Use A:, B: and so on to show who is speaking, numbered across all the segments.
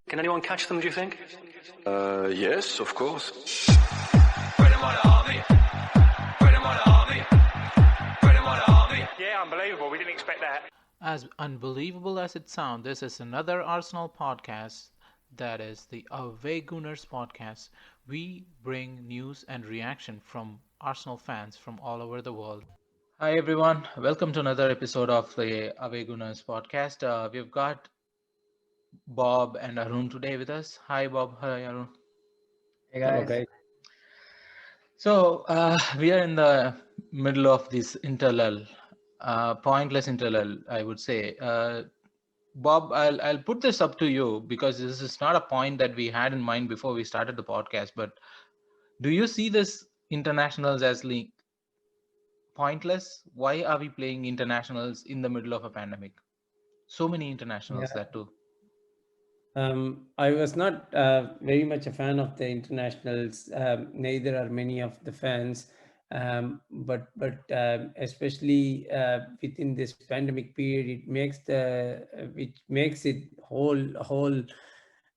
A: Can anyone catch them, do you think?
B: Yes, of course.
A: Yeah, unbelievable. We didn't expect that.
C: As unbelievable as it sounds, this is another Arsenal podcast, that is the Away Gooners podcast. We bring news and reaction from Arsenal fans from all over the world. Hi everyone, welcome to another episode of the Away Gooners podcast. We've got Bob and Arun today with us. Hi Bob, hi Arun.
D: Hey
E: Hello,
D: guys.
E: guys.
C: So we are in the middle of this interlull, pointless interlull, I would say. Bob, I'll put this up to you because this is not a point that we had in mind before we started the podcast. But do you see this internationals as pointless? Why are we playing internationals in the middle of a pandemic? So many internationals that too.
E: I was not very much a fan of the internationals. Neither are many of the fans. But especially within this pandemic period, which makes it whole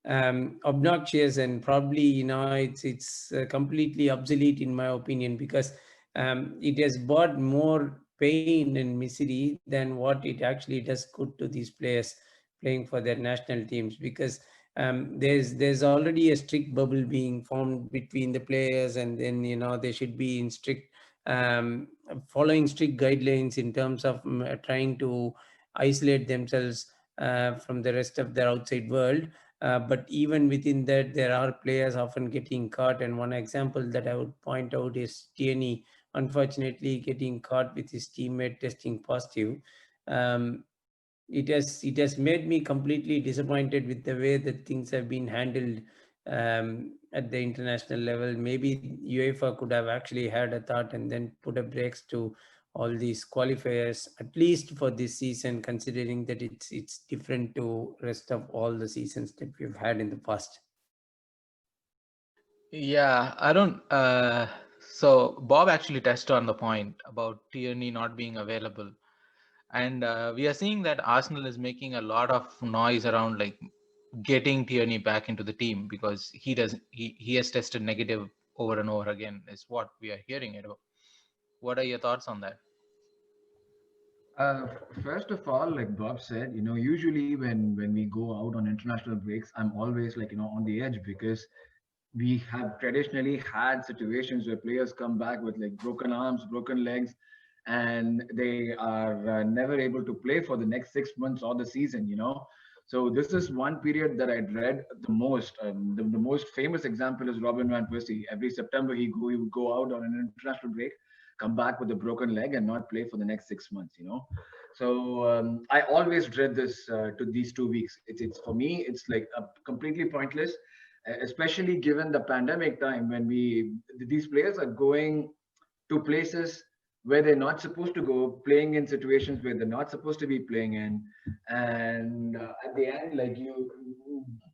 E: obnoxious, and probably it's completely obsolete in my opinion, because it has brought more pain and misery than what it actually does good to these players playing for their national teams, because there's already a strict bubble being formed between the players, and then they should be in strict following strict guidelines in terms of trying to isolate themselves from the rest of the outside world. But even within that, there are players often getting caught, and one example that I would point out is Tierney, unfortunately getting caught with his teammate testing positive. Um, it has made me completely disappointed with the way that things have been handled at the international level. Maybe UEFA could have actually had a thought and then put a brakes to all these qualifiers, at least for this season, considering that it's different to rest of all the seasons that we've had in the past.
C: Yeah, I don't. So Bob actually touched on the point about Tierney not being available. And we are seeing that Arsenal is making a lot of noise around getting Tierney back into the team because he has tested negative over and over again, is what we are hearing about. What are your thoughts on that?
D: Uh, First of all, like Bob said, usually when we go out on international breaks, I'm always on the edge, because we have traditionally had situations where players come back with like broken arms, broken legs, and they are never able to play for the next 6 months or the season. So this is one period that I dread the most. The most famous example is Robin van Persie. Every September he would go out on an international break, come back with a broken leg, and not play for the next 6 months. So I always dread this to these 2 weeks. It's for me, it's like completely pointless, especially given the pandemic time when these players are going to places where they're not supposed to go, playing in situations where they're not supposed to be playing in, and at the end,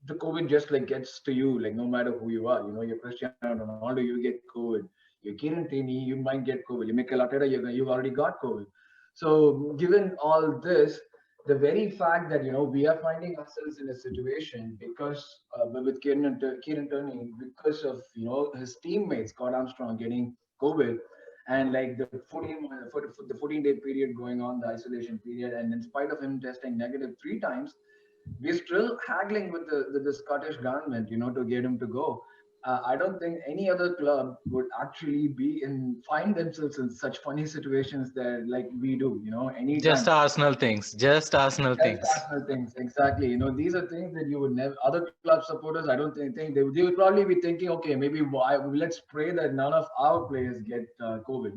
D: the COVID just like gets to you, like no matter who you are. You're Cristiano Ronaldo, you get COVID. You're Kieran Tierney, you might get COVID. You Mikel Arteta, you've already got COVID. So, given all this, the very fact that we are finding ourselves in a situation because with Kieran Tierney, because of his teammates Scott Armstrong getting COVID, and like the 14-day period going on, the isolation period, and in spite of him testing negative 3 times, we're still haggling with the Scottish government, to get him to go. I don't think any other club would actually find themselves in such funny situations that like we do. Anytime.
C: Just Arsenal things. Just Arsenal
D: Just
C: things.
D: Arsenal things, exactly. These are things that you would never. Other club supporters, I don't think they would probably be thinking, okay, maybe let's pray that none of our players get COVID.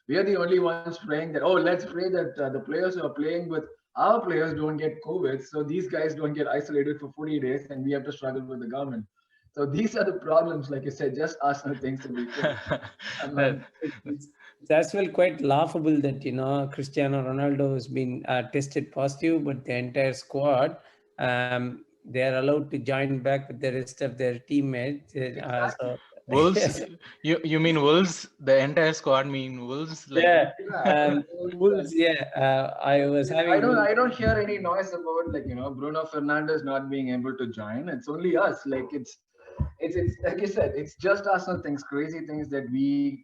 D: We are the only ones praying that. Oh, let's pray that the players who are playing with our players don't get COVID, so these guys don't get isolated for 40 days, and we have to struggle with the government. So these are the problems, like you said, just Arsenal things to be fair.
E: It's as well quite laughable that Cristiano Ronaldo has been tested positive, but the entire squad they are allowed to join back with the rest of their teammates.
D: Exactly.
C: Wolves?
E: Yes.
C: You mean Wolves? The entire squad mean Wolves? Like
E: Yeah.
D: Yeah,
E: Wolves. Yeah. I was
D: I
E: having
D: don't
E: Wolves.
D: I don't hear any noise about Bruno Fernandes not being able to join. It's only us. Like it's like you said, it's just Arsenal things, crazy things that we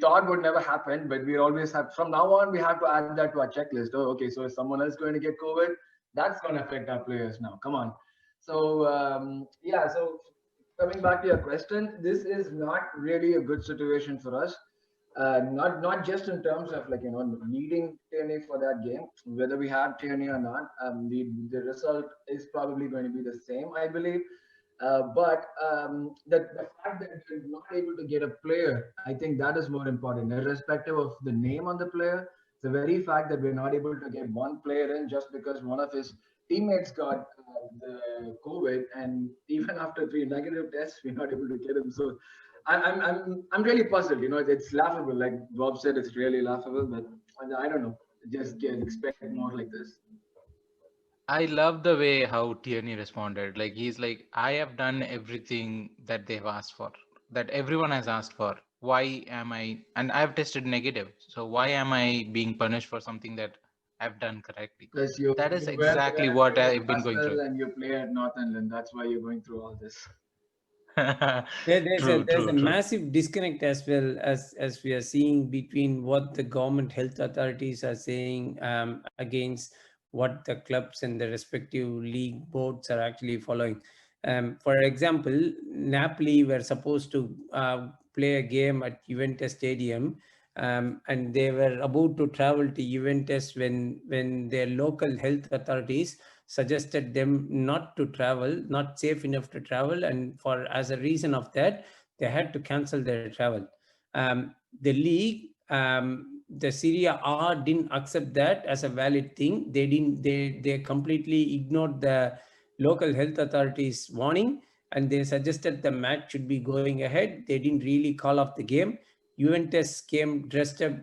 D: thought would never happen, but we always have. From now on, we have to add that to our checklist. Oh, okay, so is someone else going to get COVID? That's going to affect our players now. Come on. So yeah, so coming back to your question, this is not really a good situation for us. Not just in terms of needing Tierney for that game, whether we have Tierney or not. The result is probably going to be the same, I believe. But the fact that we're not able to get a player, I think that is more important, irrespective of the name on the player. The very fact that we're not able to get one player in just because one of his teammates got the COVID, and even after three negative tests, we're not able to get him. So I'm really puzzled. It's laughable, like Bob said, it's really laughable. But I don't know. Just expect more like this.
C: I love the way how Tierney responded. Like he's like, I have done everything that they've asked for, that everyone has asked for. Why am I? And I've tested negative. So why am I being punished for something that I've done correctly?
D: Plus, you
C: That is
D: you were
C: exactly
D: there
C: what
D: with
C: I've been going through.
D: Arsenal and you play at Northumberland. That's why you're going through all this.
E: There's
C: True,
E: a
C: true, true.
E: massive disconnect as well as we are seeing between what the government health authorities are saying against what the clubs and the respective league boards are actually following. For example, Napoli were supposed to play a game at Juventus Stadium, and they were about to travel to Juventus when their local health authorities suggested them not to travel, not safe enough to travel, and for as a reason of that, they had to cancel their travel. The league, the Serie A didn't accept that as a valid thing. They didn't. They completely ignored the local health authorities' warning, and they suggested the match should be going ahead. They didn't really call off the game. Juventus came dressed up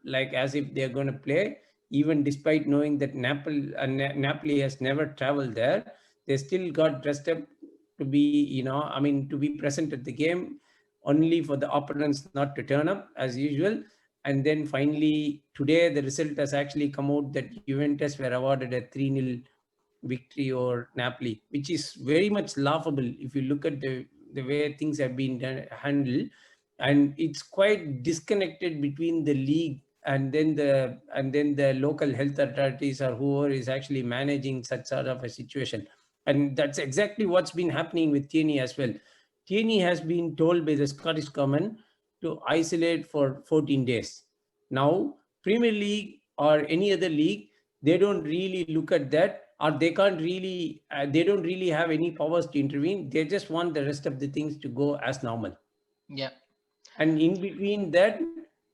E: like as if they're going to play, even despite knowing that Napoli has never traveled there. They still got dressed up to be, I mean, to be present at the game, only for the opponents not to turn up as usual. And then finally, today, the result has actually come out that Juventus were awarded a 3-0 victory over Napoli, which is very much laughable if you look at the way things have been handled. And it's quite disconnected between the league and then the local health authorities or whoever is actually managing such sort of a situation. And that's exactly what's been happening with Tierney as well. Tierney has been told by the Scottish government to isolate for 14 days. Now, Premier League or any other league, they don't really look at that, or they don't really have any powers to intervene. They just want the rest of the things to go as normal.
C: Yeah.
E: And in between that,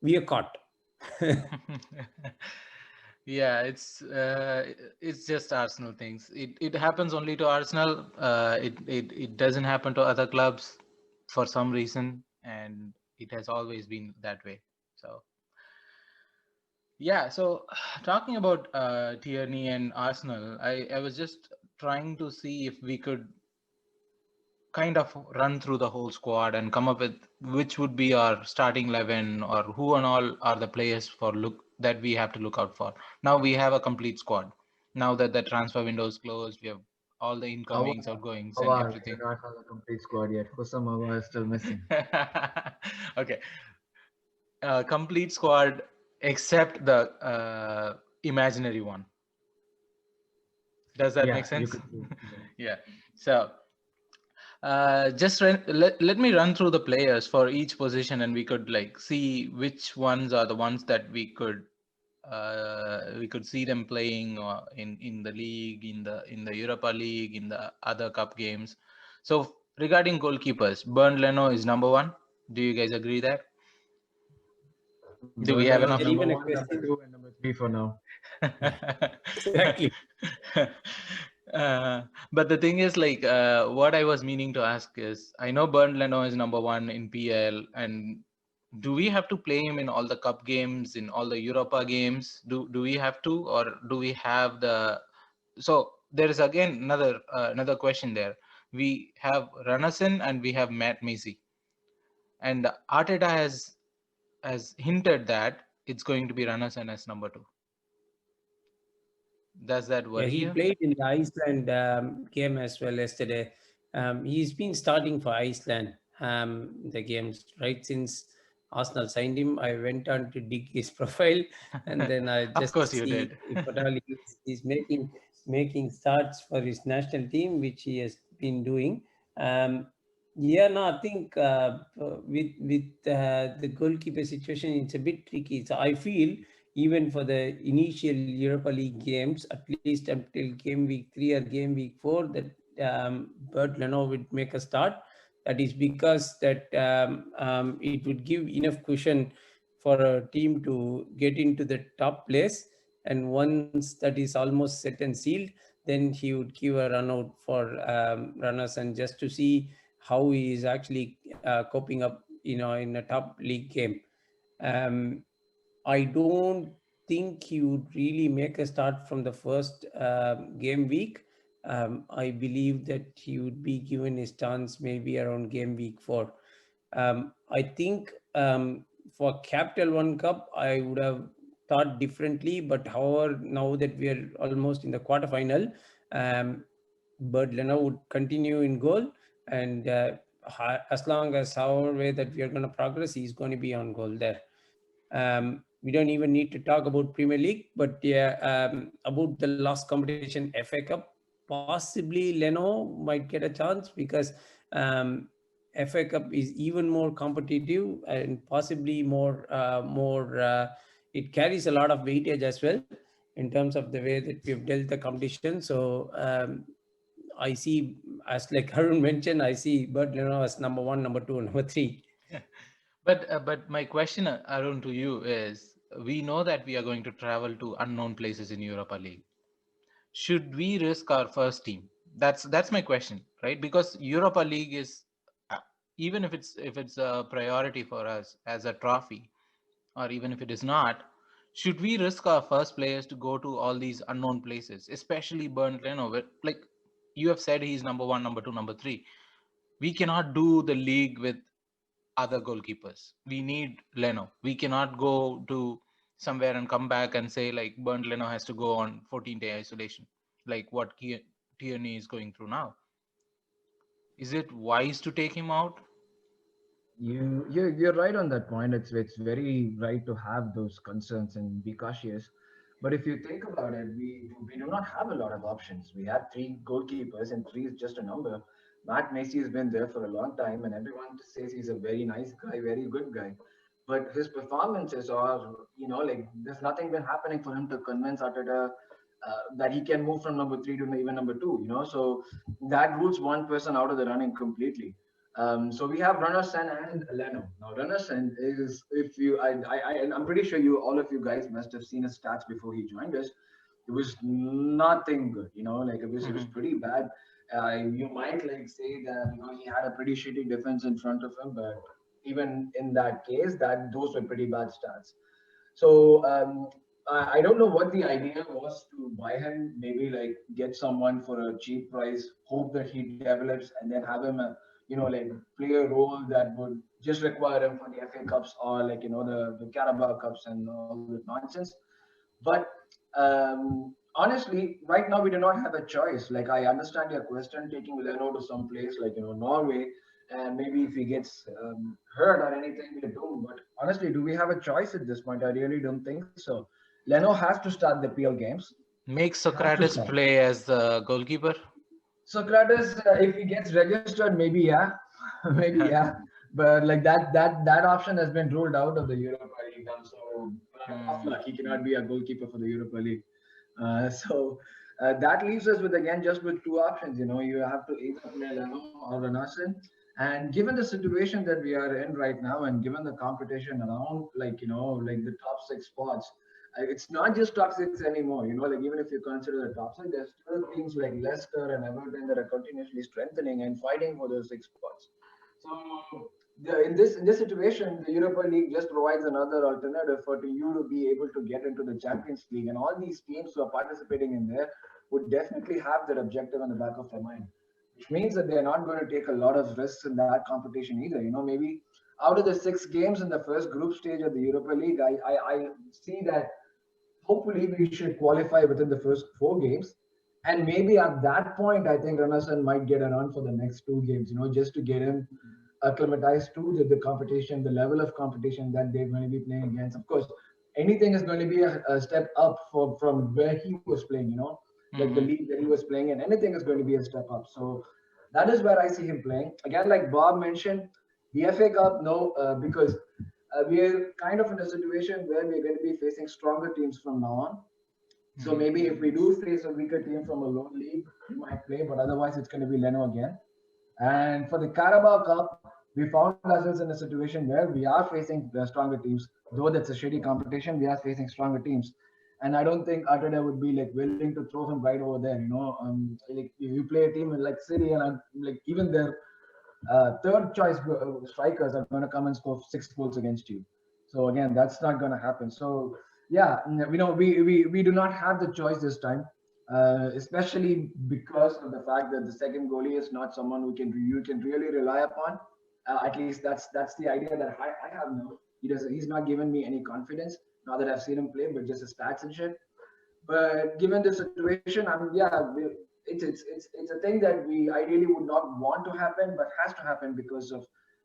E: we are caught.
C: Yeah, it's just Arsenal things. It happens only to Arsenal. It doesn't happen to other clubs for some reason, and it has always been that way. So yeah, so talking about Tierney and Arsenal, I was just trying to see if we could kind of run through the whole squad and come up with which would be our starting 11, or who and all are the players for look that we have to look out for. Now we have a complete squad. Now that the transfer window is closed, we have all the incomings, outgoings, and
D: Avar, we do
C: everything.
D: not have a complete squad yet. Husam Avar is still missing.
C: Okay, complete squad except the imaginary one. Does that make
D: Yeah, you
C: sense?
D: could say. Yeah.
C: Yeah. So let me run through the players for each position, and we could like see which ones are the ones that we could see them playing in the league, in the Europa League, in the other cup games. So regarding goalkeepers, Bernd Leno is number one. Do you guys agree there? Do we have
D: Burnley is
E: Is
C: enough?
E: there
D: number
E: even a
D: one, number
E: question?
D: two, and number three for now.
E: Exactly.
C: But the thing is, like, what I was meaning to ask is, I know Bernd Leno is number one in PL, and do we have to play him in all the cup games, in all the Europa games? Do we have to, or do we have the? So there is again another question there. We have Runnison and we have Matt Macy. and Arteta has hinted that it's going to be Runners and as number two. Does that
E: Yeah,
C: worry
E: he
C: you?
E: played in the Iceland game as well yesterday. He's been starting for Iceland the games right since Arsenal signed him. I went on to dig his profile, and then I
C: Of
E: just
C: course you
E: see
C: did.
E: if at all he's making starts for his national team, which he has been doing. Um, yeah, no, I think with the goalkeeper situation, it's a bit tricky. So I feel even for the initial Europa League games, at least until game week 3 or game week 4, that Bert Leno would make a start. That is because that it would give enough cushion for a team to get into the top place. And once that is almost set and sealed, then he would give a run out for runners and just to see how he is actually coping up, in a top league game. Um, I don't think he would really make a start from the first game week. I believe that he would be given his chance maybe around game week 4. I think for Capital One Cup, I would have thought differently. But however, now that we are almost in the quarterfinal, um, Bert Leno would continue in goal, and as long as however way that we are going to progress, he's going to be on goal there. We don't even need to talk about Premier League, but yeah, about the last competition, FA Cup, possibly Leno might get a chance because um, FA Cup is even more competitive and possibly more. It carries a lot of weightage as well in terms of the way that we've dealt the competition. So I see, as like Arun mentioned, I see Bert Leno as number one, number two, number three.
C: But my question, Arun, to you is: we know that we are going to travel to unknown places in Europa League. Should we risk our first team? That's my question, right? Because Europa League is, uh, even if it's a priority for us as a trophy, or even if it is not, should we risk our first players to go to all these unknown places, especially Bernd Leno? Like you have said, he's number one, number two, number three. We cannot do the league with other goalkeepers. We need Leno. We cannot go to somewhere and come back and say like Bernd Leno has to go on 14-day isolation, like what Tierney is going through now. Is it wise to take him out?
D: You're right on that point. It's very right to have those concerns and be cautious. But if you think about it, we do not have a lot of options. We have three goalkeepers, and three is just a number. Matt Macy has been there for a long time, and everyone says he's a very nice guy, very good guy. But his performances are, like there's nothing been happening for him to convince Arteta that he can move from number three to even number two. So that rules one person out of the running completely. So we have Runners and Leno. Now Runners is, if you, I'm pretty sure all of you guys must have seen his stats before he joined us. It was nothing good, like it was
C: Mhm.
D: pretty bad. You might like say that he had a pretty shitty defense in front of him, but even in that case, that those were pretty bad stats. So I don't know what the idea was to buy him. Maybe like get someone for a cheap price, hope that he develops, and then have him, like play a role that would just require him for the FA Cups or like the Carabao Cups and all that nonsense. But honestly, right now we do not have a choice. Like I understand your question, taking Leno to some place like Norway, and maybe if he gets hurt or anything, we do. But honestly, do we have a choice at this point? I really don't think so. Leno has to start the PL games.
C: Make
D: He has to
C: Socrates
D: start.
C: play as the goalkeeper.
D: Socrates, if he gets registered, maybe yeah, maybe yeah. But like that option has been ruled out of the Europa League now. So tough
C: Hmm.
D: luck. He cannot be a goalkeeper for the Europa League. So that leaves us with again just with two options. You have to either play Leno or Renasan. And given the situation that we are in right now, and given the competition around, like like the top six spots, it's not just top six anymore. Like even if you consider the top six, there's still teams like Leicester and Everton that are continuously strengthening and fighting for those six spots. So in this situation, the Europa League just provides another alternative for to you to be able to get into the Champions League, and all these teams who are participating in there would definitely have that objective in the back of their mind, which means that they're not going to take a lot of risks in that competition either. Maybe out of the 6 games in the first group stage of the Europa League, I see that hopefully we should qualify within the first 4 games. And maybe at that point, I think Ranasan might get a run for the next 2 games, just to get him acclimatized to the competition, the level of competition that they're going to be playing against. Of course, anything is going to be a step up from where he was playing, like the
C: Hmm.
D: league that he was playing in. Anything is going to be a step up. So that is where I see him playing. Again, like Bob mentioned, the FA Cup, no, because we are kind of in a situation where we're going to be facing stronger teams from now on. So
C: Hmm.
D: maybe if we do face a weaker team from a lower league, we might play, but otherwise it's going to be Leno again. And for the Carabao Cup, we found ourselves in a situation where we are facing the stronger teams. Though that's a shitty competition, we are facing stronger teams. And I don't think Arteta would be like willing to throw him right over there. Like you play a team like City and like even their third choice strikers are going to come and score 6 goals against you. So again, that's not going to happen. So yeah, we do not have the choice this time, especially because of the fact that the second goalie is not someone you can really rely upon. At least that's the idea that I have now. He's not given me any confidence now that I've seen him play, but just his stats and shit. But given the situation, it's a thing that we ideally would not want to happen, but has to happen because of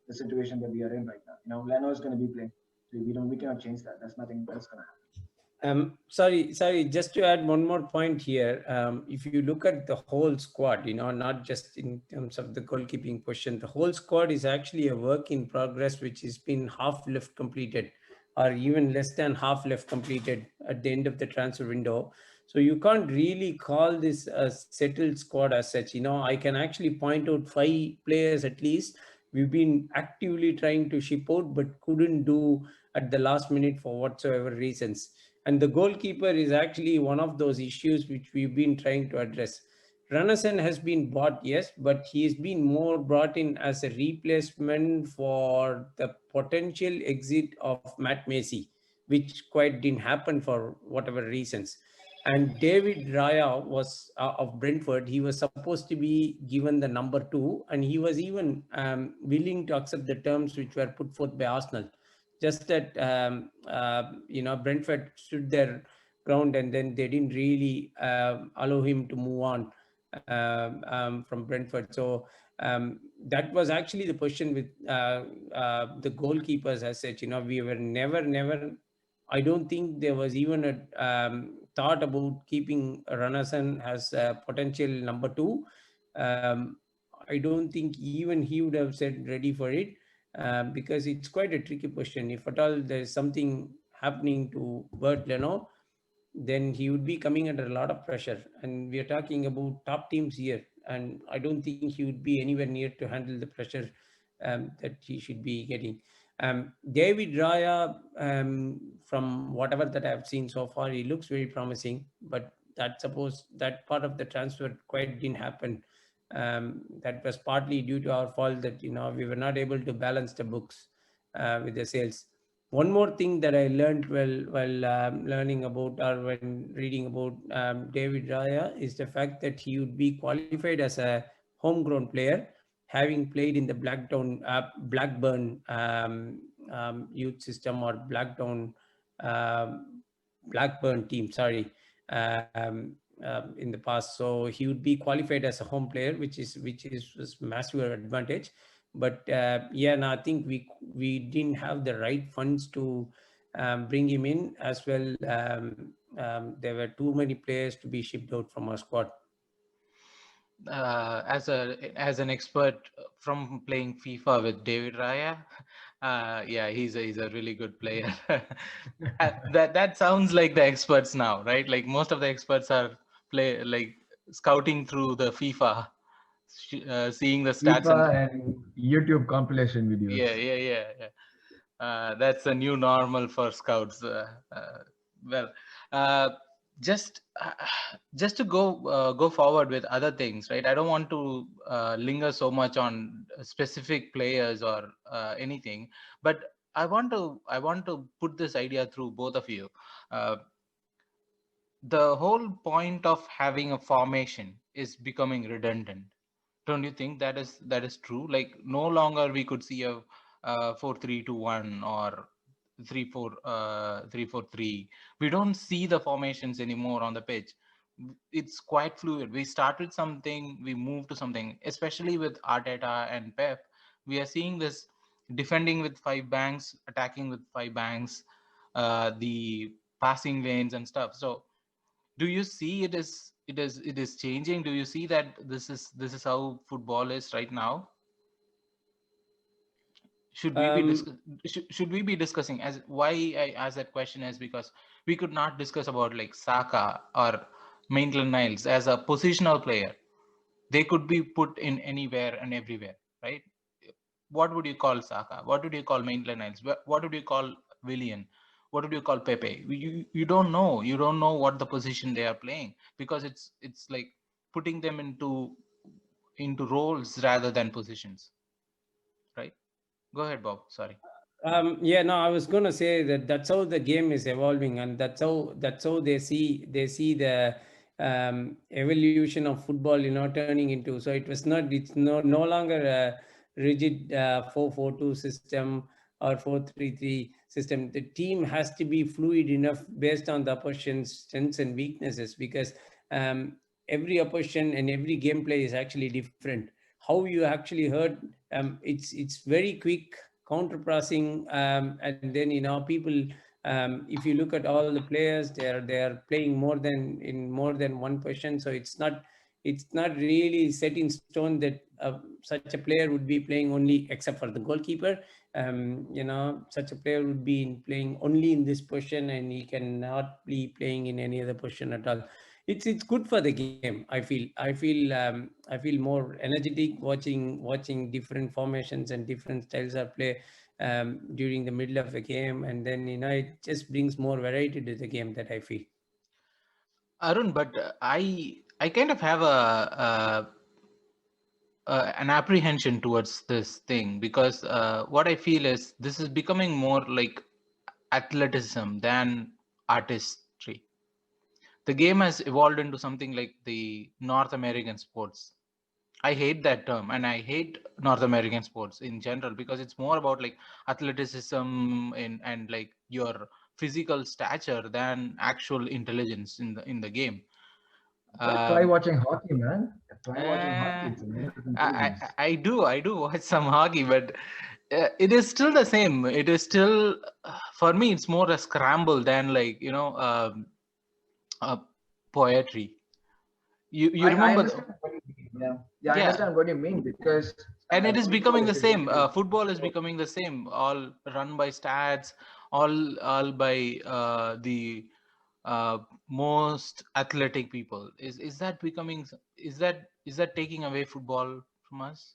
D: the situation that we are in right now. Leno is going to be playing, so we cannot change that. There's nothing else going to happen.
E: Sorry, just to add one more point here. If you look at the whole squad, not just in terms of the goalkeeping position, the whole squad is actually a work in progress, which has been half left completed, or even less than half left completed at the end of the transfer window. So you can't really call this a settled squad as such. I can actually point out 5 players at least we've been actively trying to ship out, but couldn't do at the last minute for whatsoever reasons. And the goalkeeper is actually one of those issues which we've been trying to address. Ranasan has been bought, yes, but he has been more brought in as a replacement for the potential exit of Matt Macy, which quite didn't happen for whatever reasons. And David Raya was of Brentford. He was supposed to be given the number 2, and he was even willing to accept the terms which were put forth by Arsenal. Just that Brentford stood their ground, and then they didn't really allow him to move on from Brentford. So that was actually the question with the goalkeepers as such. We were never. I don't think there was even a thought about keeping Ranasan as a potential number 2. Um, I don't think even he would have said ready for it, because it's quite a tricky question. If at all there's something happening to Bert Leno, then he would be coming under a lot of pressure. And we are talking about top teams here. And I don't think he would be anywhere near to handle the pressure that he should be getting. David Raya, from whatever that I've seen so far, he looks very promising. But suppose that part of the transfer quite didn't happen. That was partly due to our fault that we were not able to balance the books with the sales. One more thing that I learned while learning about or when reading about David Raya is the fact that he would be qualified as a homegrown player, having played in the Blackburn youth system, or um, Blackburn team. Sorry. In the past, so he would be qualified as a home player, which is massive advantage. But yeah, no, I think we didn't have the right funds to bring him in as well. There were too many players to be shipped out from our squad.
C: As an expert from playing FIFA with David Raya, yeah, he's a really good player. That sounds like the experts now, right? Like most of the experts are scouting through the FIFA, seeing the stats and
D: FIFA and YouTube compilation videos.
C: yeah. That's a new normal for scouts. Well, uh, just uh, just to go forward with other things, right? I don't want to linger so much on specific players or anything, but I want to put this idea through both of you. Uh, the whole point of having a formation is becoming redundant. Don't you think that is true? Like no longer we could see 4-3-2-1 or 3-4-3. We don't see the formations anymore on the pitch. It's quite fluid. We started something, we moved to something, especially with Arteta and Pep. We are seeing this defending with five banks, attacking with five banks, the passing lanes and stuff. So do you see it is changing? Do you see that this is how football is right now? Should we be
E: Um,
C: should we be discussing, as why I asked that question is because we could not discuss about like Saka or Maitland Niles as a positional player. They could be put in anywhere and everywhere, right? What would you call Saka? What would you call Maitland Niles? What would you call Willian? What would you call Pepe? You don't know. You don't know what the position they are playing, because it's like putting them into roles rather than positions, right? Go ahead, Bob. Sorry.
E: yeah, no, I was going to say that that's how the game is evolving, and that's how they see the evolution of football, turning into. So it's no longer a rigid 4-4-2 system or 4-3-3 system. The team has to be fluid enough based on the opposition's strengths and weaknesses, because um, every opposition and every gameplay is actually different. How you actually heard, it's very quick counter pressing, and then people, if you look at all the players, they are playing more than one position. So it's not really set in stone that such a player would be playing only, except for the goalkeeper. Such a player would be playing only in this position, and he cannot be playing in any other position at all. It's good for the game. I feel more energetic watching different formations and different styles of play during the middle of a game, and then it just brings more variety to the game, that I feel.
C: Arun, but I kind of have an apprehension towards this thing, because what I feel is this is becoming more like athleticism than artistry. The game has evolved into something like the North American sports. I hate that term, and I hate North American sports in general, because it's more about like athleticism and like your physical stature than actual intelligence in the game.
D: Try
C: Um,
D: watching hockey, man. Try watching hockey.
C: uh,
D: It's amazing
C: I,
D: games.
C: I do watch some hockey, but it is still the same. It is still, for me, it's more a scramble than like uh, poetry. You
D: I
C: remember
D: understand what you mean. Yeah, I
C: yeah.
D: understand what you mean because
C: And it is
D: football,
C: becoming
D: if
C: the
D: you
C: same.
D: really
C: Football is becoming the same, all run by stats, all by the uh, most athletic people. Is that becoming, is that taking away football from us?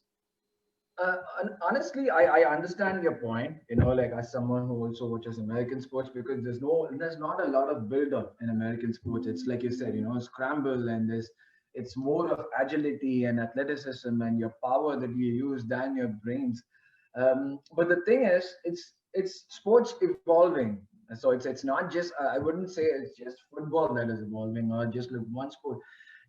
D: honestly, I understand your point. Like as someone who also watches American sports, because there's not a lot of build up in American sports. It's like you said, scramble, and it's more of agility and athleticism and your power that you use than your brains. But the thing is, it's sports evolving. So it's not just, I wouldn't say it's just football that is evolving or just like one sport.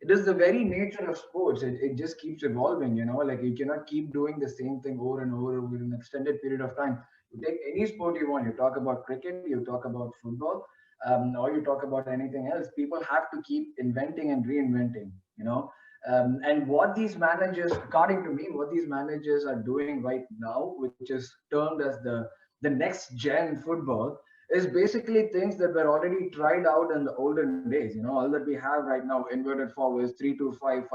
D: It is the very nature of sports. It just keeps evolving, like you cannot keep doing the same thing over an extended period of time. You take any sport you want, you talk about cricket, you talk about football, or you talk about anything else. People have to keep inventing and reinventing, and what these managers, according to me, what these managers are doing right now, which is termed as the next gen football, is basically things that were already tried out in the olden days. All that we have right now, inverted forwards, 3-2-5, 5-2-3,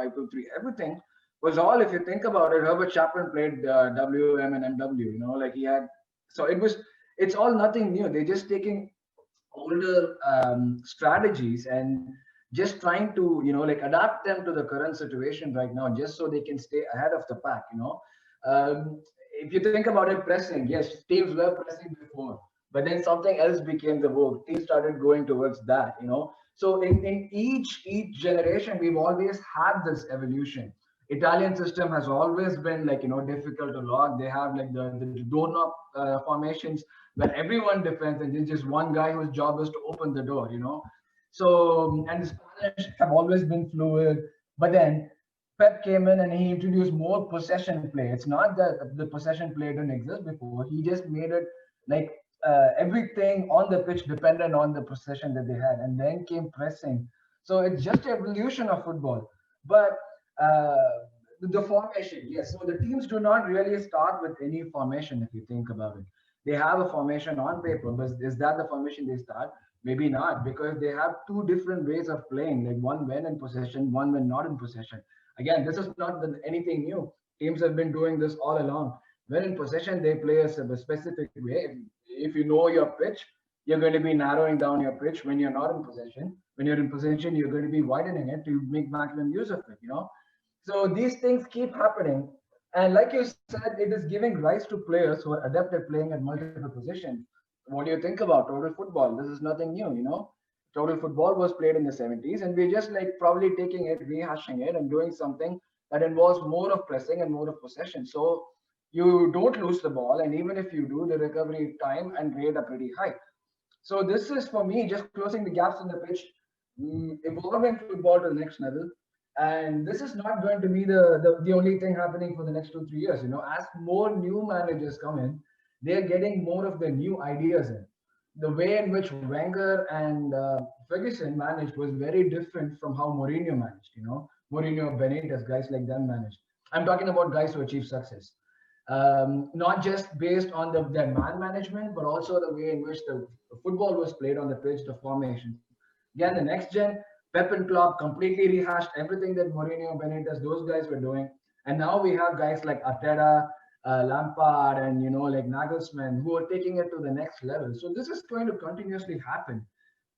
D: everything was all, if you think about it, Herbert Chapman played WM and MW, like he had. So it's all nothing new. They're just taking older strategies and just trying to like adapt them to the current situation right now, just so they can stay ahead of the pack. If you think about it, pressing, yes, teams were pressing before, but then something else became the vogue. Teams started going towards that. So in each generation, we've always had this evolution. Italian system has always been like difficult to log. They have like the doorknob formations where everyone defends and there's just one guy whose job is to open the door. So and the Spanish have always been fluid, but then Pep came in and he introduced more possession play. It's not that the possession play didn't exist before. He just made it like everything on the pitch depended on the possession that they had, and then came pressing. So it's just evolution of football. But uh, the formation, yes. So the teams do not really start with any formation if you think about it. They have a formation on paper, but is that the formation they start? Maybe not, because they have two different ways of playing. Like one when in possession, one when not in possession. Again, this is not anything new. Teams have been doing this all along. When in possession, they play a specific way. If you know your pitch, you're going to be narrowing down your pitch. When you're not in possession, when you're in possession, you're going to be widening it to make maximum use of it. So these things keep happening. And like you said, it is giving rise to players who are adept at playing at multiple positions. What do you think about total football? This is nothing new. Total football was played in the 70s, and we're just like probably taking it, rehashing it, and doing something that involves more of pressing and more of possession. So you don't lose the ball, and even if you do, the recovery time and rate are pretty high. So this is for me just closing the gaps in the pitch, evolving football to the next level. And this is not going to be the only thing happening for the next 2 3 years. As more new managers come in, they're getting more of the new ideas in. The way in which Wenger and Ferguson managed was very different from how Mourinho managed. Mourinho, Benitez, guys like them managed. I'm talking about guys who achieve success, not just based on their man management, but also the way in which the football was played on the pitch, the formations. Again, the next gen, Pep and Klopp completely rehashed everything that Mourinho, Benitez, those guys were doing. And now we have guys like Arteta, Lampard, and like Nagelsmann, who are taking it to the next level. So this is going to continuously happen.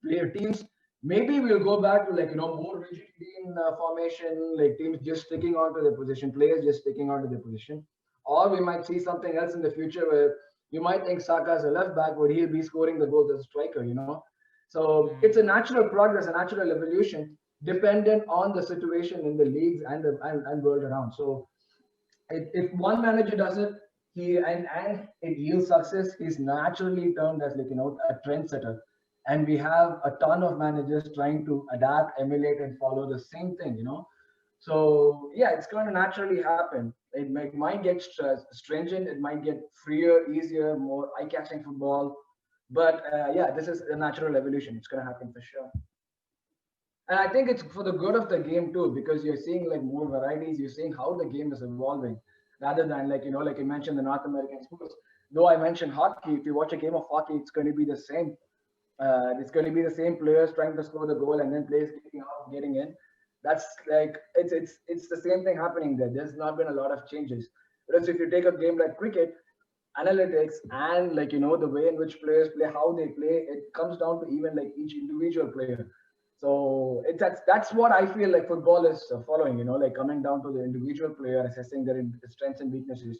D: Player teams, maybe we'll go back to more rigidity in formation, like teams just sticking onto their position, players just sticking onto their position. Or we might see something else in the future where you might think Saka as a left back, but he'll be scoring the goals as a striker. So it's a natural progress, a natural evolution, dependent on the situation in the leagues and world around. So if one manager does it, and it yields success, he's naturally termed as a trendsetter. And we have a ton of managers trying to adapt, emulate, and follow the same thing. So yeah, it's going to naturally happen. It might get stringent, it might get freer, easier, more eye-catching football. But yeah, this is a natural evolution. It's going to happen for sure. And I think it's for the good of the game too, because you're seeing like more varieties. You're seeing how the game is evolving, rather than like you mentioned the North American sports. Though I mentioned hockey, if you watch a game of hockey, it's going to be the same. It's going to be the same players trying to score the goal and then players getting out, getting in. That's like it's the same thing happening there. There's not been a lot of changes. Whereas if you take a game like cricket, analytics and the way in which players play, how they play, it comes down to even like each individual player. So that's what I feel like football is following. Like coming down to the individual player, assessing their strengths and weaknesses,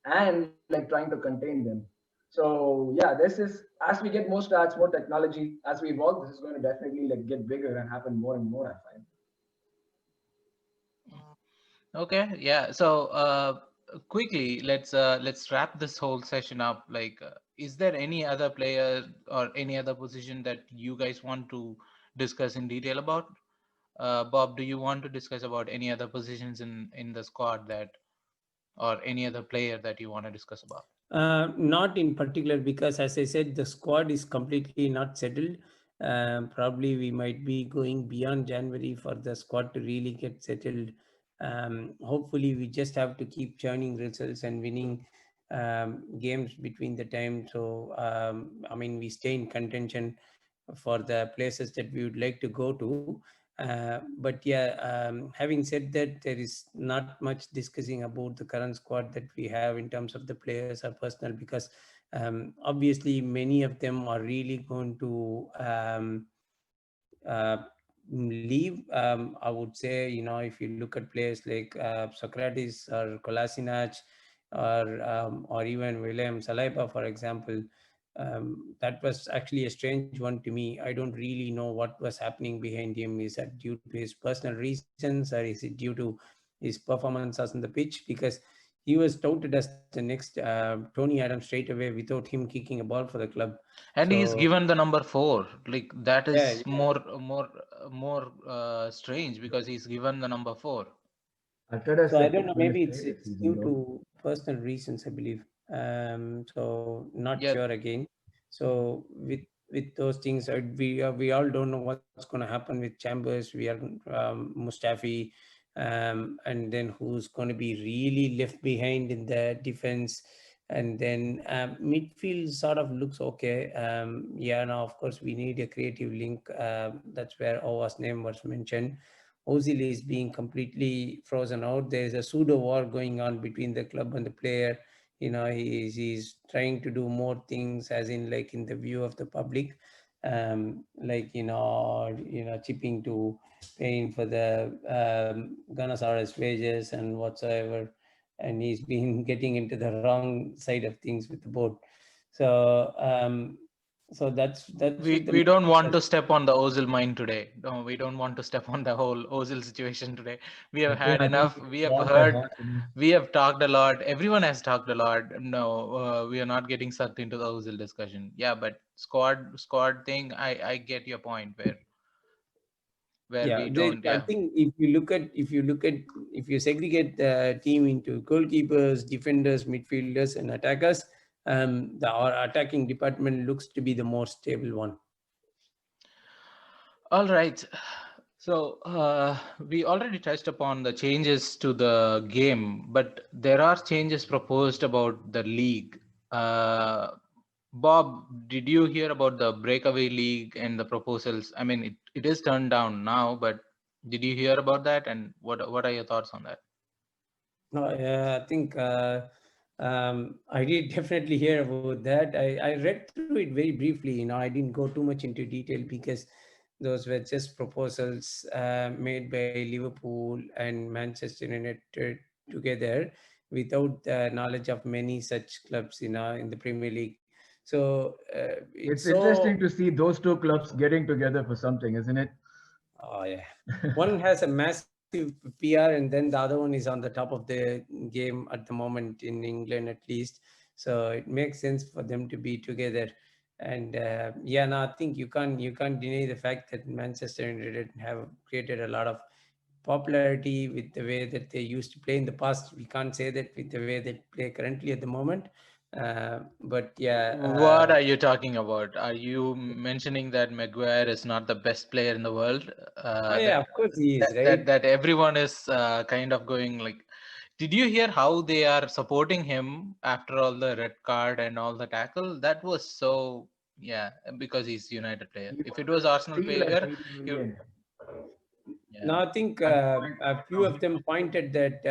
D: and like trying to contain them. So yeah, this is as we get more stats, more technology, as we evolve, this is going to definitely like get bigger and happen more and more, I find.
C: Okay, yeah. So quickly, let's wrap this whole session up. Like, is there any other player or any other position that you guys want to discuss in detail about? Bob, do you want to discuss about any other positions in the squad that, or any other player that you want to discuss about?
E: Not in particular, because as I said, the squad is completely not settled. Probably we might be going beyond January for the squad to really get settled. Hopefully, we just have to keep churning results and winning games between the time. So, I mean, we stay in contention for the places that we would like to go to. But yeah, having said that, there is not much discussing about the current squad that we have in terms of the players or personnel, because obviously many of them are really going to uh, leave. I would say, if you look at players like Socrates or Kolasinac, or even William Saliba, for example, that was actually a strange one to me. I don't really know what was happening behind him. Is that due to his personal reasons, or is it due to his performances on the pitch? Because he was touted as the next Tony Adams straight away without him kicking a ball for the club.
C: And he's
E: So
C: given the number 4. Like that
E: yeah,
C: is more strange because he's given the number 4.
D: Arteta's
E: So I
D: like
E: don't know.
D: on his
E: Maybe
D: latest
E: it's
D: season
E: due
D: though.
E: to personal reasons, I believe. So not
C: Yeah,
E: sure again. So with those things, we all don't know what's going to happen with Chambers. We are Mustafi, and then who's going to be really left behind in the defense. And then midfield sort of looks okay. Yeah, now of course we need a creative link. That's where Owa's name was mentioned. Ozil is being completely frozen out. There is a pseudo war going on between the club and the player. He's trying to do more things, as in like in the view of the public, like chipping to paying for the Ganasaurus wages and whatsoever, and he's been getting into the wrong side of things with the board. So that's
C: we
E: with the
C: we don't want
E: Manchester.
C: to step on the Ozil mine today. No, we don't want to step on the whole Ozil situation today. We have
D: Okay,
C: had
D: I think
C: enough.
D: we
C: We have
D: talked a
C: heard.
D: lot, you know.
C: We have talked a lot. Everyone has talked a lot. No, we are not getting sucked into the Ozil discussion. Yeah, but squad thing. I get your point where
E: Yeah,
C: we don't.
E: I
C: Yeah,
E: think if you segregate the team into goalkeepers, defenders, midfielders, and attackers, our attacking department looks to be the more stable one.
C: all right. So we already touched upon the changes to the game, but there are changes proposed about the league. Uh, Bob, did you hear about the breakaway league and the proposals? I mean, it is turned down now, but did you hear about that? And what are your thoughts on that?
E: No, I think I did definitely hear about that. I read through it very briefly. I didn't go too much into detail because those were just proposals made by Liverpool and Manchester United together without the knowledge of many such clubs in the Premier League. So it's
D: It's
E: so.
D: interesting to see those two clubs getting together for something, isn't it?
E: Oh yeah. One has a massive PR, and then the other one is on the top of the game at the moment in England, at least. So it makes sense for them to be together. And yeah, no, I think you can't deny the fact that Manchester United have created a lot of popularity with the way that they used to play in the past. We can't say that with the way they play currently at the moment. But yeah,
C: What are you talking about? Are you mentioning that Maguire is not the best player in the world?
E: oh
C: That
E: yeah, of course he
C: that
E: is,
C: that
E: right?
C: that everyone is kind of going like. Did you hear how they are supporting him after all the red card and all the tackle? That was so, yeah, because he's United player.
D: He
C: If it
D: wanted
C: was
D: a
C: Arsenal
D: fee like
C: player,
D: 80
C: you
D: million.
C: yeah.
E: Now, I think
D: At the point
E: a
D: now,
E: few
D: he
E: of them pointed that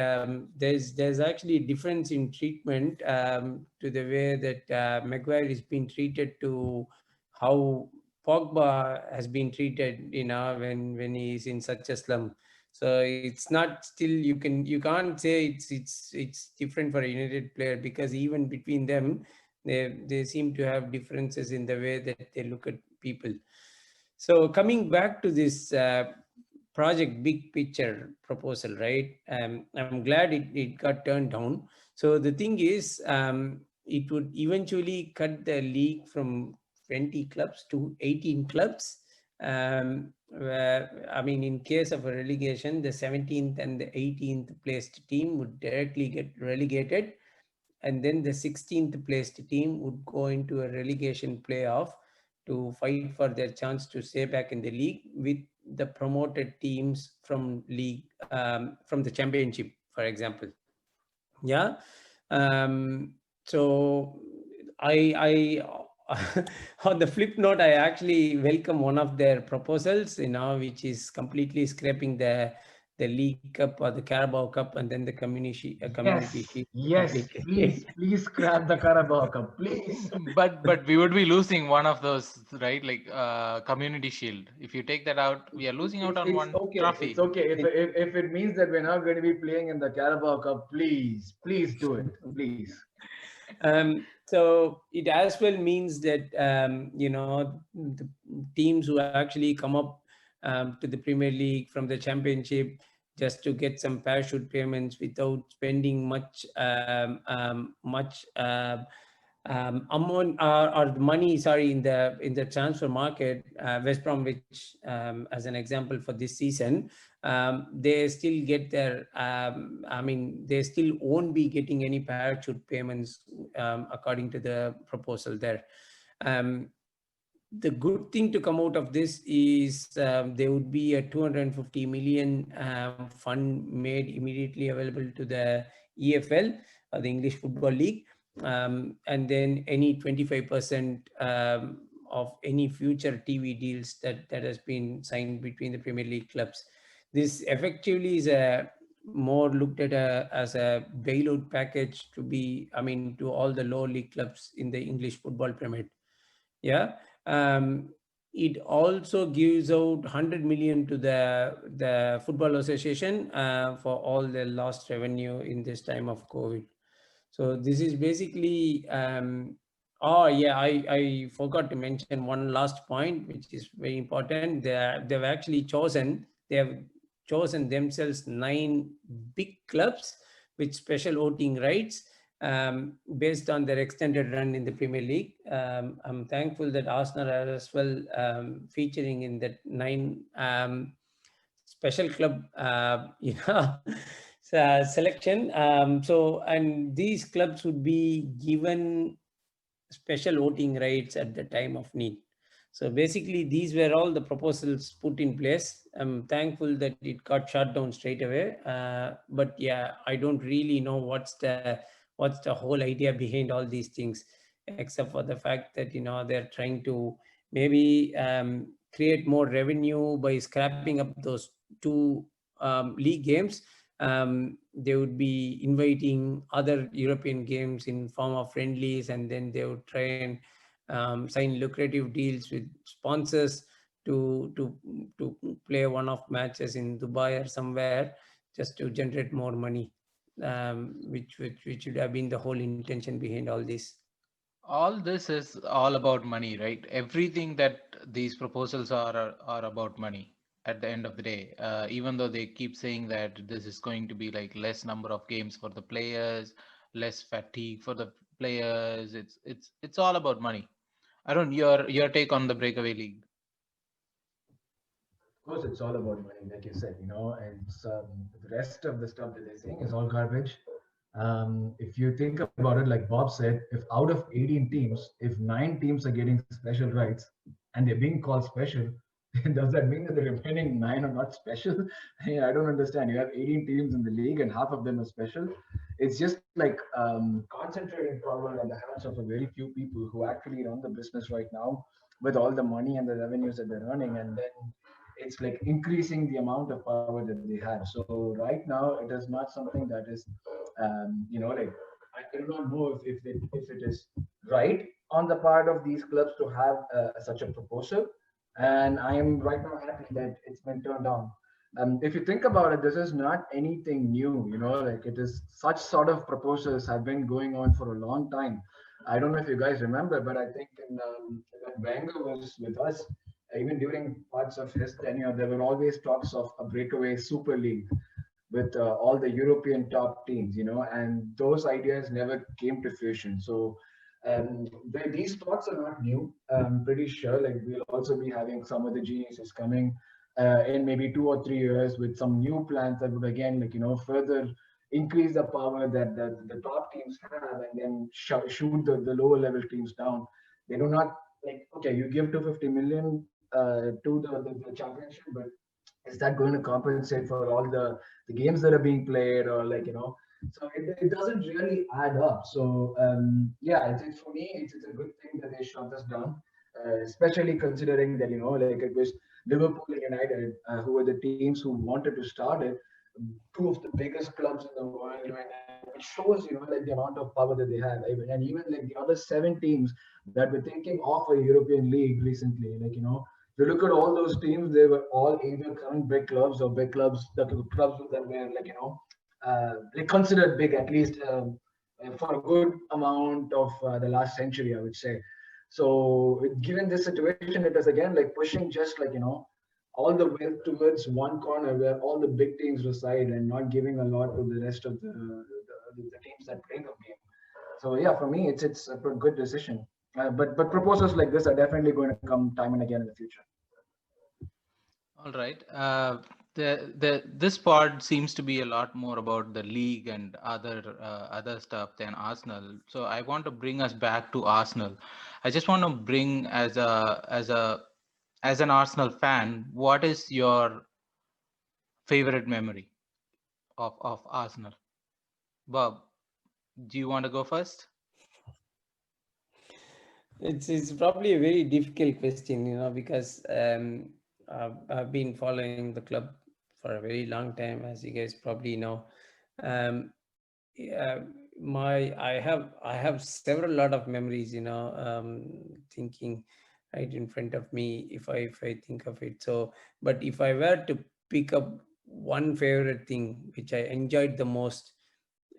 E: there's actually a difference in treatment to the way that Maguire is being treated to how Pogba has been treated, when he's in such a slum. So it's not still you can't say it's different for a United player, because even between them, they seem to have differences in the way that they look at people. So coming back to this project big picture proposal, right? I'm glad it got turned down. So the thing is, it would eventually cut the league from 20 clubs to 18 clubs. I mean, in case of a relegation, the 17th and the 18th placed team would directly get relegated, and then the 16th placed team would go into a relegation playoff to fight for their chance to stay back in the league with the promoted teams from the championship, for example. Yeah. So I on the flip note, I actually welcome one of their proposals, which is completely scraping the League Cup or the Carabao Cup, and then the community
D: yes,
E: shield
D: yes,
E: completely.
D: please scrap the Carabao Cup, please.
C: But we would be losing one of those, right? Like Community Shield. If you take that out, we are losing out on
D: It's
C: one
D: okay. It's
C: trophy.
D: okay. If it means that we're not going to be playing in the Carabao Cup, please do it. Please.
E: So it as well means that the teams who actually come up to the Premier League from the Championship just to get some parachute payments without spending much amount or the money, sorry, in the transfer market, West Bromwich, as an example for this season, they still get their, I mean, they still won't be getting any parachute payments according to the proposal there. Um, the good thing to come out of this is there would be a 250 million fund made immediately available to the EFL, the English Football League, and then any 25% of any future TV deals that has been signed between the Premier League clubs. This effectively is a more looked at as a bailout package to be, I mean, to all the lower league clubs in the English football pyramid. Yeah. um, it also gives out 100 million to the football association for all the lost revenue in this time of COVID. So this is basically oh yeah, I forgot to mention one last point which is very important. They have chosen themselves 9 big clubs with special voting rights based on their extended run in the Premier League. I'm thankful that Arsenal are as well featuring in that 9 special club, selection. So, and these clubs would be given special voting rights at the time of need. So basically, these were all the proposals put in place. I'm thankful that it got shut down straight away. But yeah, I don't really know what's the whole idea behind all these things, except for the fact that they're trying to maybe create more revenue by scrapping up those 2 league games. They would be inviting other European games in form of friendlies, and then they would try and sign lucrative deals with sponsors to play one-off matches in Dubai or somewhere just to generate more money, which should have been the whole intention behind all this.
C: All this is all about money, right? Everything that these proposals are about money at the end of the day. Even though they keep saying that this is going to be like less number of games for the players, less fatigue for the players, it's all about money. Arun, your take on the breakaway league.
D: Of course, it's all about money, like you said, and the rest of the stuff that they're saying is all garbage. If you think about it, like Bob said, if out of 18 teams, if 9 teams are getting special rights and they're being called special, does that mean that the remaining 9 are not special? I don't understand. You have 18 teams in the league and half of them are special. It's just like concentrating power in the hands of a very few people who actually run the business right now with all the money and the revenues that they're earning. And then it's like increasing the amount of power that they have. So right now, it is not something that is, like I do not know if it is right on the part of these clubs to have such a proposal. And I am right now happy that it's been turned down. If you think about it, this is not anything new. Like it is such sort of proposals have been going on for a long time. I don't know if you guys remember, but I think when Wenger was with us, even during parts of his tenure, there were always talks of a breakaway Super League with all the European top teams, and those ideas never came to fruition. So these thoughts are not new. I'm pretty sure like we'll also be having some of the geniuses coming in maybe 2 or 3 years with some new plans that would again further increase the power that the top teams have and then shoot the lower level teams down. They do not like okay, you give 250 million to the championship, but is that going to compensate for all the games that are being played or so it doesn't really add up. So yeah, it's for me it's a good thing that they shut this down, especially considering that like it was Liverpool and United who were the teams who wanted to start it, two of the biggest clubs in the world, and it shows like the amount of power that they have. And even like the other 7 teams that were thinking of a European league recently, if you look at all those teams, they were all either current big clubs or big clubs, the clubs that were like considered big at least for a good amount of the last century, I would say. So given this situation, it is again like pushing just all the wealth towards one corner where all the big teams reside and not giving a lot to the rest of the teams that play the game. So yeah, for me, it's a good decision. But proposals like this are definitely going to come time and again in the future.
C: All right. This pod seems to be a lot more about the league and other stuff than Arsenal. So I want to bring us back to Arsenal. I just want to bring as an Arsenal fan, what is your favorite memory of Arsenal? Bob, do you want to go first?
E: It's probably a very difficult question, because I've been following the club for a very long time, as you guys probably know. Um, yeah, I have several lot of memories, thinking right in front of me if I think of it. So, but if I were to pick up one favorite thing which I enjoyed the most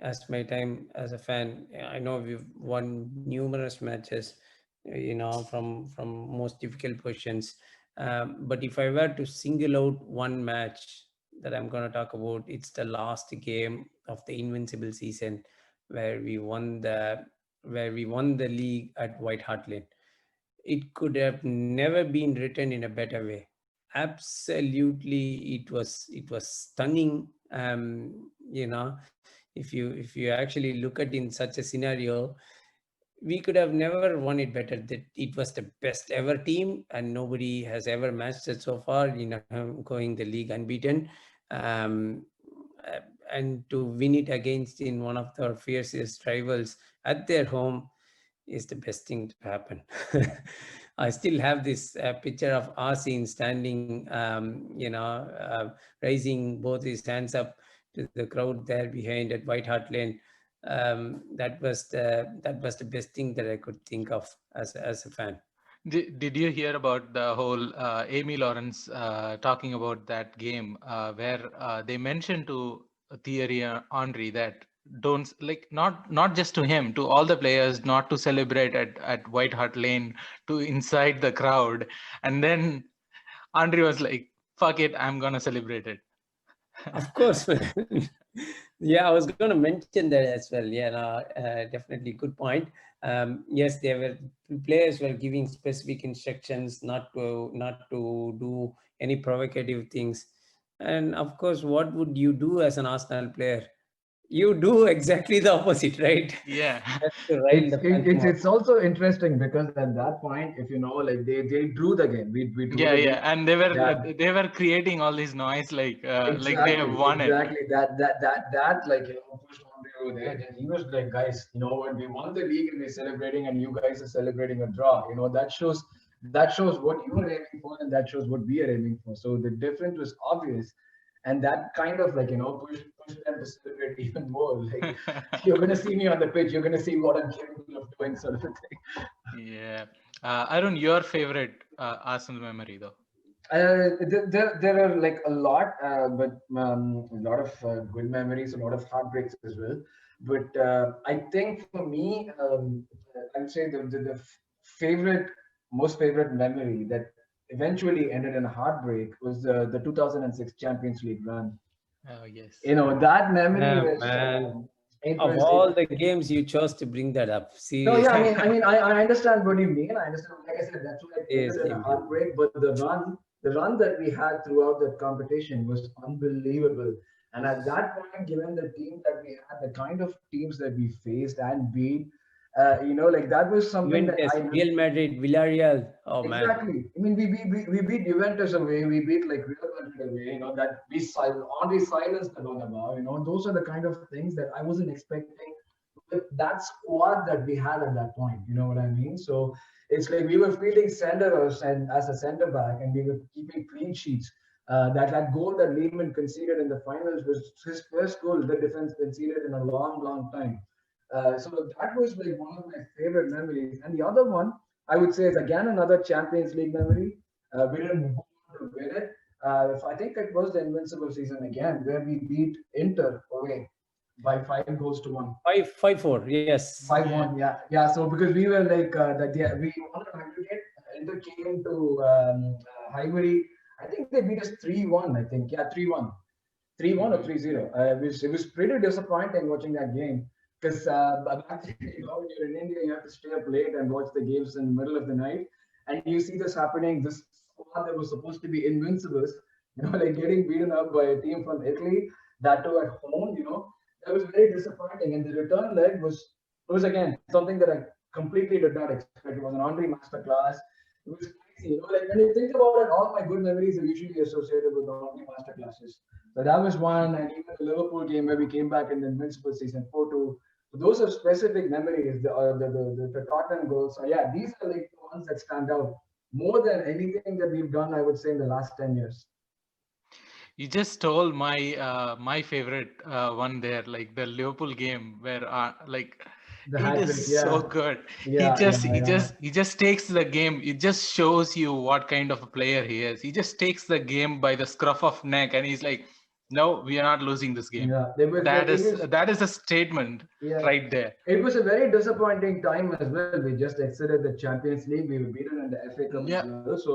E: as my time as a fan, I know we've won numerous matches, from most difficult positions. But if I were to single out one match that I'm going to talk about, it's the last game of the invincible season where we won the league at White Hart Lane. It could have never been written in a better way. Absolutely, it was stunning. If you actually look at in such a scenario, we could have never won it better. That it was the best ever team, and nobody has ever matched it so far. Going the league unbeaten, um, uh, and to win it against in one of their fiercest rivals at their home is the best thing to happen. I still have this picture of Asin standing, raising both his hands up to the crowd there behind at White Hart Lane. That was the best thing that I could think of as a fan.
C: Did you hear about the whole Amy Lawrence talking about that game where they mentioned to Thierry Henry that don't like not just to him, to all the players not to celebrate at White Hart Lane, to inside the crowd, and then Henry was like, "Fuck it, I'm gonna celebrate it."
E: Of course, man. Yeah, I was going to mention that as well. Yeah, no, definitely good point. Yes, players were giving specific instructions not to do any provocative things, and of course, what would you do as an Arsenal player? You do exactly the opposite, right?
C: Yeah.
E: Just to rile the phantom up.
D: It's also interesting because at that point, if you know, like they drew the game. We drew
C: Yeah,
D: the
C: yeah,
D: game.
C: and
D: Yeah,
C: they were creating all this noise like they have
D: exactly,
C: won it.
D: exactly. That like pushed Andre over the edge, and he was like, guys, when we won the league and we're celebrating, and you guys are celebrating a draw. That shows what you are aiming for, and that shows what we are aiming for. So the difference was obvious, and that kind of like pushed them to celebrate even more. Like you're gonna see me on the pitch, you're gonna see what I'm capable of doing, sort of a thing.
C: Yeah. Arun, your favorite Arsenal memory though?
D: There are like a lot, but a lot of good memories, a lot of heartbreaks as well. But I think for me, I would say the favorite, most favorite memory that eventually ended in a heartbreak was the 2006 Champions League run.
C: Oh, yes.
D: That memory
E: Yeah,
D: was
E: man.
D: it
E: Of
D: was it.
E: all the games, you chose to bring that up.
D: No, yeah,
E: Seriously,
D: I understand what you mean. I understand. Like I said, that's why it ended in
E: seriously,
D: a
E: man.
D: heartbreak. But the run that we had throughout that competition was unbelievable. And at that point, given the team that we had, the kind of teams that we faced and beat, like that was something that
E: Juventus,
D: I
E: Real Madrid, Villarreal. Oh man,
D: exactly. I mean, we beat Juventus away. We beat like Real Madrid away. That Henry silenced the Bernabeu. Those are the kind of things that I wasn't expecting with that squad that we had at that point. You know what I mean? So it's like we were fielding centers and as a center back, and we were keeping clean sheets. That goal that Lehman conceded in the finals was his first goal the defense conceded in a long, long time. So that was like one of my favorite memories. And the other one I would say is again another Champions League memory. We didn't go on to win it. I think it was the Invincible season again, where we beat Inter away by 5 goals to 1.
E: 5-4. Yes.
D: 5-1, yeah, yeah. So because we were like that, yeah, we won an aggregate. Inter came to Highbury. I think they beat us 3-1. I think, yeah, 3-1, 3-1 or 3-0. It was pretty disappointing watching that game because back then, when you're in India, you have to stay up late and watch the games in the middle of the night, and you see this happening. This squad that was supposed to be invincibles, like getting beaten up by a team from Italy, that too at home. That was very disappointing. And the return leg was again something that I completely did not expect. It was an Andre masterclass. It was crazy. Like when you think about it, all my good memories are usually associated with the Andre masterclasses. So that was one, and even the Liverpool game where we came back in the Invincible season 4-2. So those are specific memories, the Tottenham goals. So yeah, these are like the ones that stand out more than anything that we've done, I would say, in the last 10 years.
C: You just stole my favorite one there, like the Liverpool game where like
D: The
C: it
D: hat trick,
C: is so
D: yeah.
C: good. He
D: Yeah,
C: just
D: yeah,
C: he
D: yeah.
C: just he just takes the game. It just shows you what kind of a player he is. He just takes the game by the scruff of neck, and he's like, "No, we are not losing this game."
D: Yeah. There was
C: That
D: like it
C: is
D: was
C: that is a statement
D: yeah.
C: right there.
D: It was a very disappointing time as well. We just exited the Champions League. We were beaten in the FA Cup as
C: Yeah,
D: well. So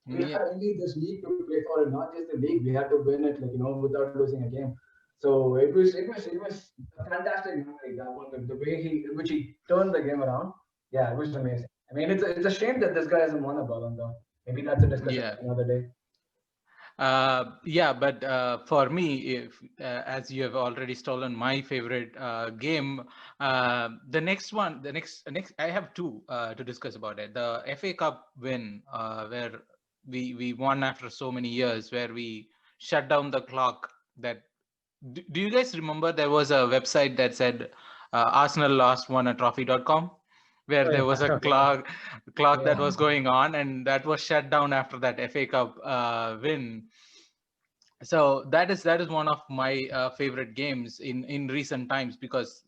D: we
C: yeah.
D: had only this league to play for, and not just the league. We had to win it, like without losing a game. So it was a fantastic memory, that one. The way which he turned the game around. Yeah, it was amazing. I mean, it's a shame that this guy hasn't won a Ballon d'Or. Maybe that's a discussion
C: Yeah.
D: for another day.
C: Yeah, but for me, if as you have already stolen my favorite game, the next one, the next, I have two to discuss about it. The FA Cup win, where we won after so many years, where we shut down the clock. That do you guys remember there was a website that said Arsenal lost won a trophy.com, where
D: Oh
C: there
D: yeah,
C: was a
D: yeah,
C: clock that
D: yeah.
C: was going on, and that was shut down after that FA Cup win. So that is one of my favorite games in recent times, because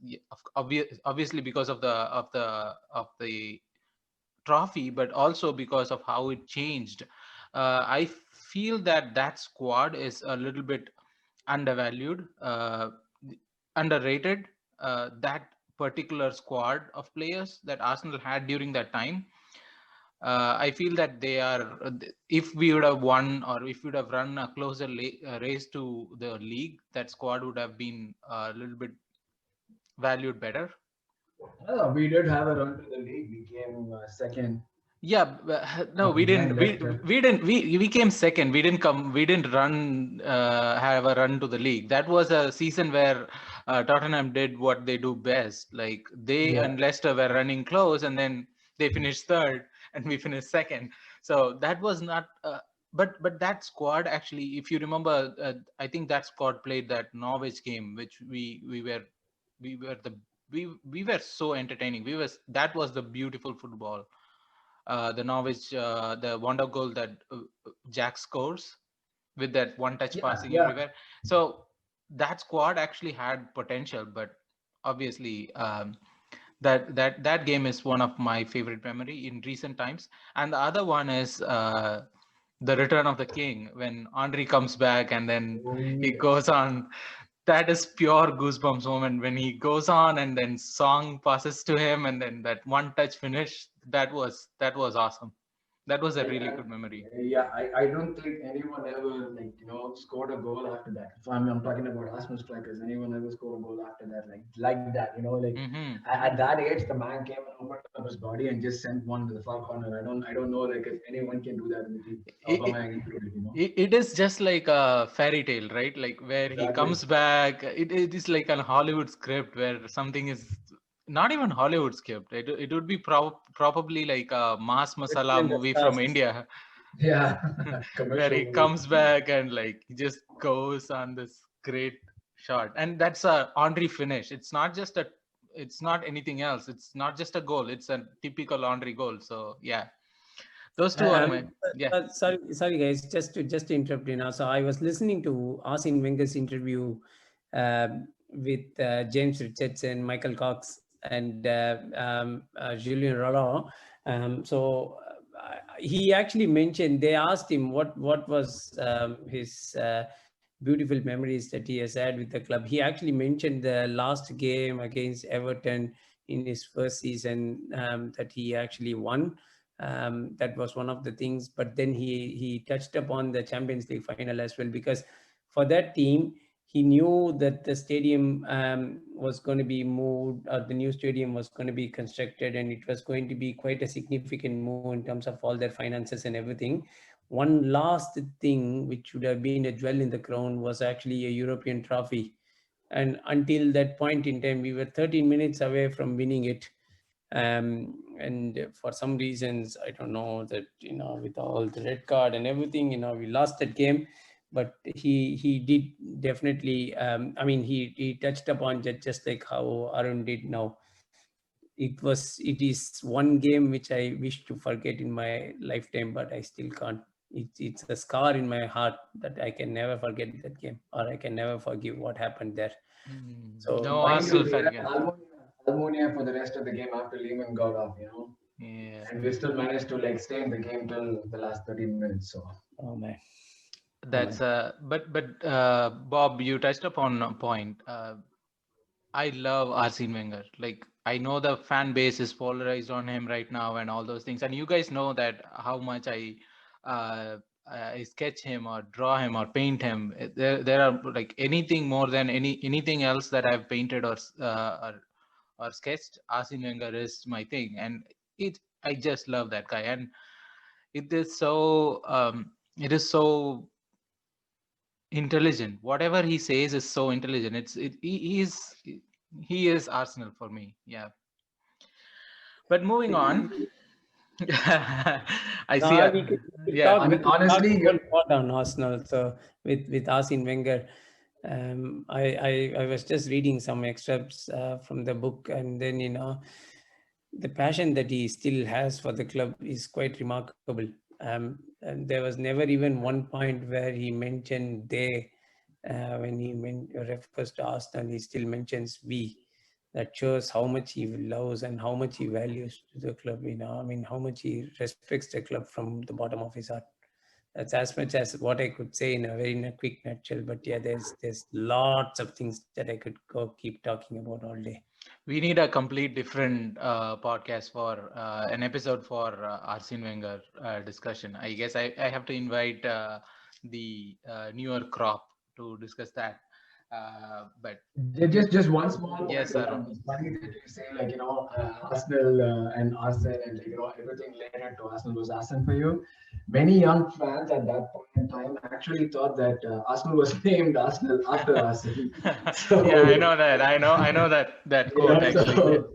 C: obviously because of the trophy, but also because of how it changed. I feel that squad is a little bit undervalued, underrated. That particular squad of players that Arsenal had during that time, I feel that they are. If we would have won, or if we would have run a closer race to the league, that squad would have been a little bit valued better.
D: We did have a run to the league. We came second
C: Yeah, no, we
D: behind
C: didn't.
D: Leicester.
C: We didn't. We came second. We didn't come. We didn't run. Have a run to the league. That was a season where Tottenham did what they do best. Like they
D: Yeah.
C: and Leicester were running close, and then they finished third, and we finished second. So that was not. But that squad actually, if you remember, I think that squad played that Norwich game, which we were the we were so entertaining. That was the beautiful football, the Norwich, the wonder goal that Jack scores with that one touch
D: Yeah,
C: passing
D: yeah.
C: everywhere. So that squad actually had potential, but obviously that game is one of my favorite memory in recent times. And the other one is the Return of the King, when Henri comes back and then
D: Oh,
C: he
D: yes.
C: goes on. That is pure goosebumps moment when he goes on and then Song passes to him and then that one touch finish. That was awesome. That was a really
D: I,
C: good memory.
D: yeah, I don't think anyone ever scored a goal after that. If I'm talking about Arsenal strikers, anyone ever scored a goal after that like that? Like
C: Hmm.
D: at that age, the man came and opened up his body and just sent one to the far corner. I don't know like if anyone can do that in the team.
C: It, it,
D: Aubameyang included.
C: it is just like a fairy tale, right? Like where he
D: Exactly.
C: comes back. It is like a Hollywood script where something is not even Hollywood script. It would be probably like a mass masala
E: Written in the
C: movie from
E: stars.
C: India,
D: Yeah,
C: where
D: commercial
C: he
D: movie.
C: comes back and like he just goes on this great shot, and that's a Henry finish. It's not anything else. It's not just a goal. It's a typical Henry goal. So yeah, those two are
E: Um,
C: my yeah.
E: sorry, guys, just to interrupt you now. So I was listening to Arsene Wenger's interview with James Richardson, Michael Cox, and Julien Roland. He actually mentioned, they asked him what was his beautiful memories that he has had with the club. He actually mentioned the last game against Everton in his first season that he actually won. That was one of the things. But then he touched upon the Champions League final as well, because for that team he knew that the stadium was going to be moved, or the new stadium was going to be constructed, and it was going to be quite a significant move in terms of all their finances and everything. One last thing which would have been a jewel in the crown was actually a European trophy. And until that point in time, we were 13 minutes away from winning it. And for some reasons, I don't know, that with all the red card and everything, we lost that game. But he did definitely, I mean, he touched upon just like how Arun did now. It is one game which I wish to forget in my lifetime, but I still can't. It's a scar in my heart that I can never forget that game, or I can never forgive what happened there. So
C: No
D: Mind you,
C: Arsenal
D: we
C: fan
D: had
C: can.
D: Almonia for the rest of the game after Lehman got off.
C: Yeah.
D: And we still managed to like stay in the game till the last 13 minutes. So
E: oh man, oh
C: That's
E: man.
C: but Bob, you touched upon a point. I love Arsene Wenger. Like, I know the fan base is polarized on him right now and all those things, and you guys know that how much uh, I sketch him or draw him or paint him. There are like anything more than anything else that I've painted or sketched. Arsene Wenger is my thing, and I just love that guy, and it is so it is so intelligent. Whatever he says is so intelligent. He is Arsenal for me. Yeah. But moving on. I see.
E: No, we could
C: Yeah.
E: talk. We
D: hon-
E: could talk
D: honestly,
E: whole lot on Arsenal. So with Arsene Wenger, I was just reading some excerpts from the book, and then the passion that he still has for the club is quite remarkable. And there was never even one point where he mentioned they. When he refers to Arsenal, he still mentions we. That shows how much he loves and how much he values the club. I mean, how much he respects the club from the bottom of his heart. That's as much as what I could say in a quick nutshell. But yeah, there's lots of things that I could go keep talking about all day.
C: We need a complete different podcast for an episode for Arsene Wenger discussion. I guess I have to invite the newer crop to discuss that. But
D: just one small
C: yes,
D: point.
C: Arun.
D: It's funny that you say Arsenal and Arsenal and everything related to Arsenal was Arsenal for you. Many young fans at that point in time actually thought that Arsenal was named Arsenal after Arsenal.
C: Yeah, I
D: So
C: know that. I know that quote actually.
D: so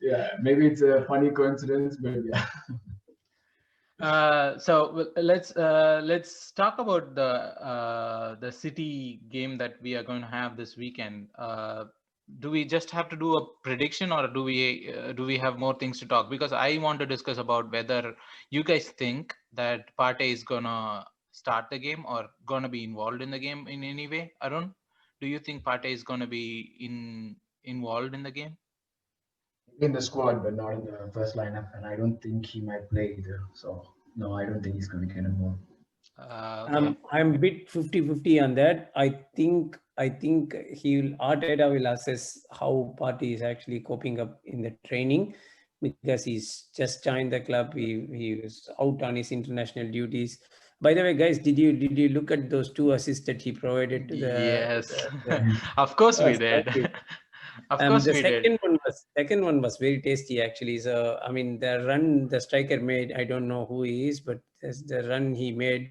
D: yeah, maybe it's a funny coincidence, but yeah.
C: Let's talk about the City game that we are going to have this weekend. Do we just have to do a prediction, or do we have more things to talk? Because I want to discuss about whether you guys think that Partey is gonna start the game or gonna be involved in the game in any way. Arun, do you think Partey is gonna be involved in the game?
D: In the squad, but not in the first lineup, and I don't think he might play either. So no, I don't think he's going to get involved.
C: Okay.
E: I'm a bit 50-50 on that. I think Arteta will assess how Partey is actually coping up in the training, because he's just joined the club. He was out on his international duties. By the way, guys, did you look at those two assists that he provided to
C: Yes.
E: the
C: Of course we
E: was
C: did.
E: lovely.
C: Of course
E: The
C: we did.
E: second one was very tasty actually. So I mean, the run the striker made, I don't know who he is, but the run he made,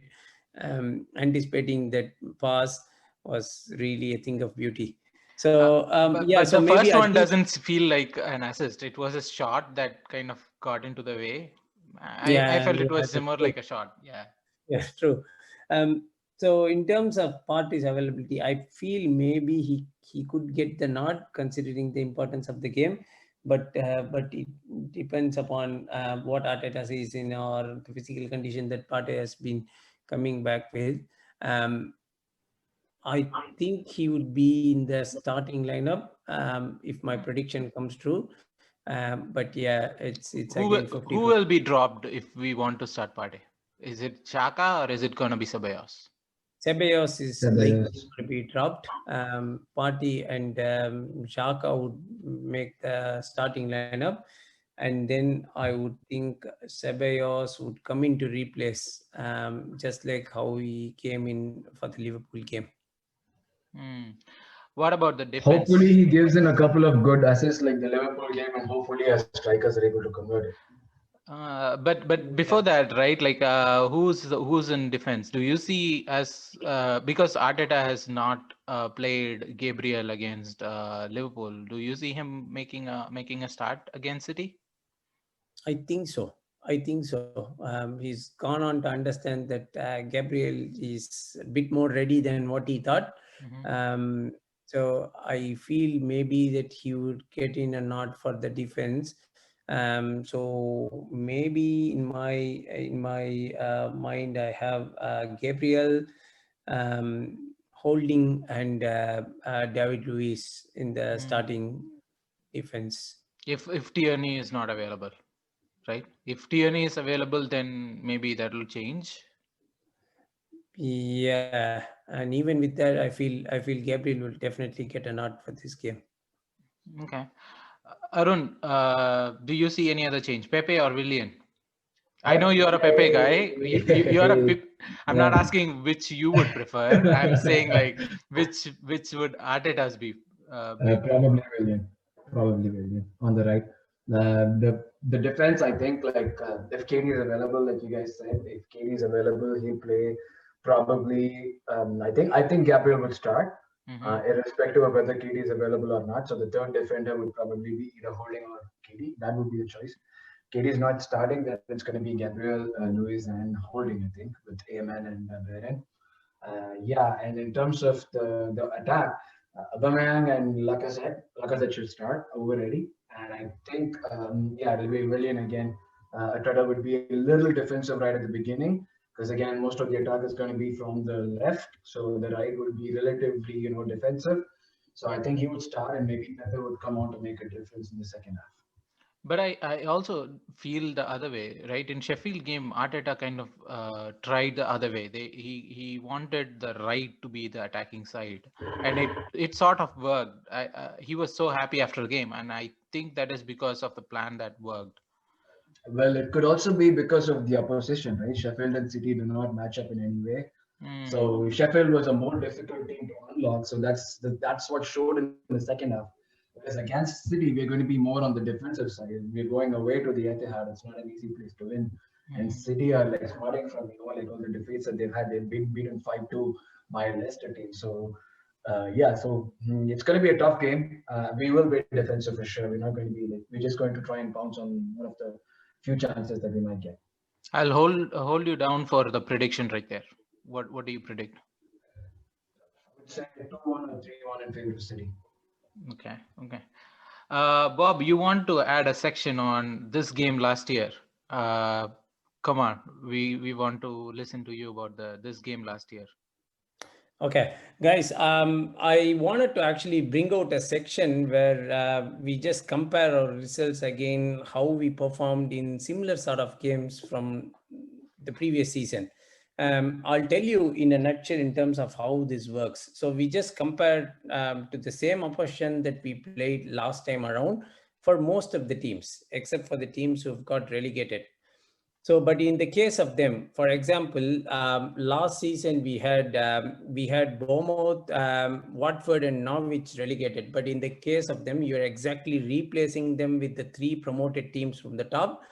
E: anticipating that pass, was really a thing of beauty.
C: Uh,
E: So
C: but
E: yeah,
C: but
E: so
C: the
E: maybe
C: first
E: I
C: one
E: think,
C: doesn't feel like an assist. It was a shot that kind of got into the way. I
E: yeah,
C: felt it
E: yeah,
C: was
E: that's
C: more
E: true.
C: like a shot. Yeah.
E: Yeah, true. So in terms of parties availability, I feel maybe he could get the nod considering the importance of the game, but it depends upon what Arteta is in, or the physical condition that Partey has been coming back with. Um, I think he would be in the starting lineup if my prediction comes true. But yeah, it's again 50.
C: Who will be dropped if we want to start party? Is it Chaka or is it gonna be Ceballos?
E: Ceballos is likely
D: Ceballos.
E: going to be dropped. Partey and Xhaka would make the starting lineup, and then I would think Ceballos would come in to replace, just like how he came in for the Liverpool game.
C: Hmm. What about the
D: Hopefully,
C: defense?
D: he gives in a couple of good assists like the Liverpool game, and hopefully, our strikers are able to convert it.
C: But before that, right? Like, who's in defense? Do you see as because Arteta has not played Gabriel against Liverpool? Do you see him making a start against City?
E: I think so. I think so. He's gone on to understand that Gabriel is a bit more ready than what he thought.
C: Hmm.
E: Um, so I feel maybe that he would get in a nod for the defense. So maybe in my mind, I have Gabriel, Holding, and David Luiz in the starting defense.
C: If Tierney is not available, right? If Tierney is available, then maybe that will change.
E: Yeah, and even with that, I feel Gabriel will definitely get a nod for this game.
C: Okay. Arun, do you see any other change? Pepe or Willian? I know you're a Pepe guy. You're a
D: Hey,
C: Pep. I'm not
D: yeah.
C: asking which you would prefer. I'm saying like which would Arteta's be prefer.
D: Probably William. Probably William on the right. The defense, I think, like if KD is available, like you guys said, if KD is available, he'll play probably. I think Gabriel will start,
C: Hmm.
D: irrespective of whether KD is available or not. So the third defender would probably be either Holding or KD. That would be the choice. KD is not starting, then it's going to be Gabriel, Luis, and Holding. I think with Aman and Varane. Yeah, and in terms of the attack, Aubameyang and Lacazette should start already, and I think yeah, it'll be Willian again. Atada would be a little defensive right at the beginning because again, most of the attack is going to be from the left, so the right would be relatively defensive. So I think he would start, and maybe Pepe would come on to make a difference in the second half.
C: But I also feel the other way, right? In Sheffield game, Arteta kind of tried the other way. He wanted the right to be the attacking side, and it sort of worked. He was so happy after the game, and I think that is because of the plan that worked.
D: Well, it could also be because of the opposition, right? Sheffield and City do not match up in any way.
C: Mm,
D: So Sheffield was a more difficult team to unlock. So that's what showed in the second half. Because against City, we're going to be more on the defensive side. We're going away to the Etihad. It's not an easy place to win. And
C: mhm.
D: City are like smarting from like all the defeats that they've had. They've been beaten 5-2 by a Leicester team. So yeah, so it's going to be a tough game. We will be defensive for sure. We're not going to be like we're just going to try and pounce on one of the few chances that we might get.
C: I'll hold you down for the prediction right there. What do you predict?
D: I would say 2-1 or 3-1 in favor of City.
C: Okay, okay. Bob, you want to add a section on this game last year? Uh, Come on, we want to listen to you about the this game last year.
E: Okay, guys, I wanted to actually bring out a section where we just compare our results again, how we performed in similar sort of games from the previous season. I'll tell you in a nutshell in terms of how this works. So we just compared to the same opposition that we played last time around for most of the teams, except for the teams who've got relegated. So, but in the case of them, for example, last season we had Bournemouth, Watford, and Norwich relegated. But in the case of them, you're exactly replacing them with the three promoted teams from the top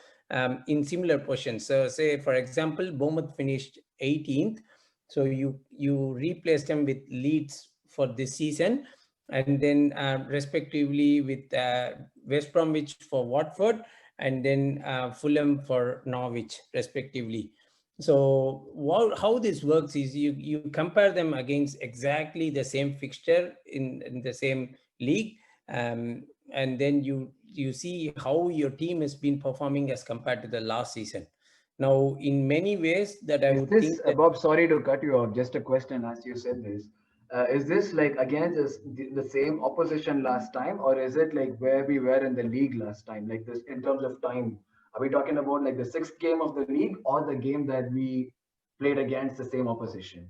E: in similar positions. So, say for example, Bournemouth finished 18th, so you replace them with Leeds for this season, and then respectively with West Bromwich for Watford, and then Fulham for Norwich, respectively. So how this works is you compare them against exactly the same fixture in the same league, and then you see how your team has been performing as compared to the last season. Now, in many ways, that I
D: Is
E: would
D: this
E: think that
D: Bob? Sorry to cut you off. Just a question as you said this. Is this like against the same opposition last time, or is it like where we were in the league last time? Like this in terms of time, are we talking about like the sixth game of the league or the game that we played against the same opposition?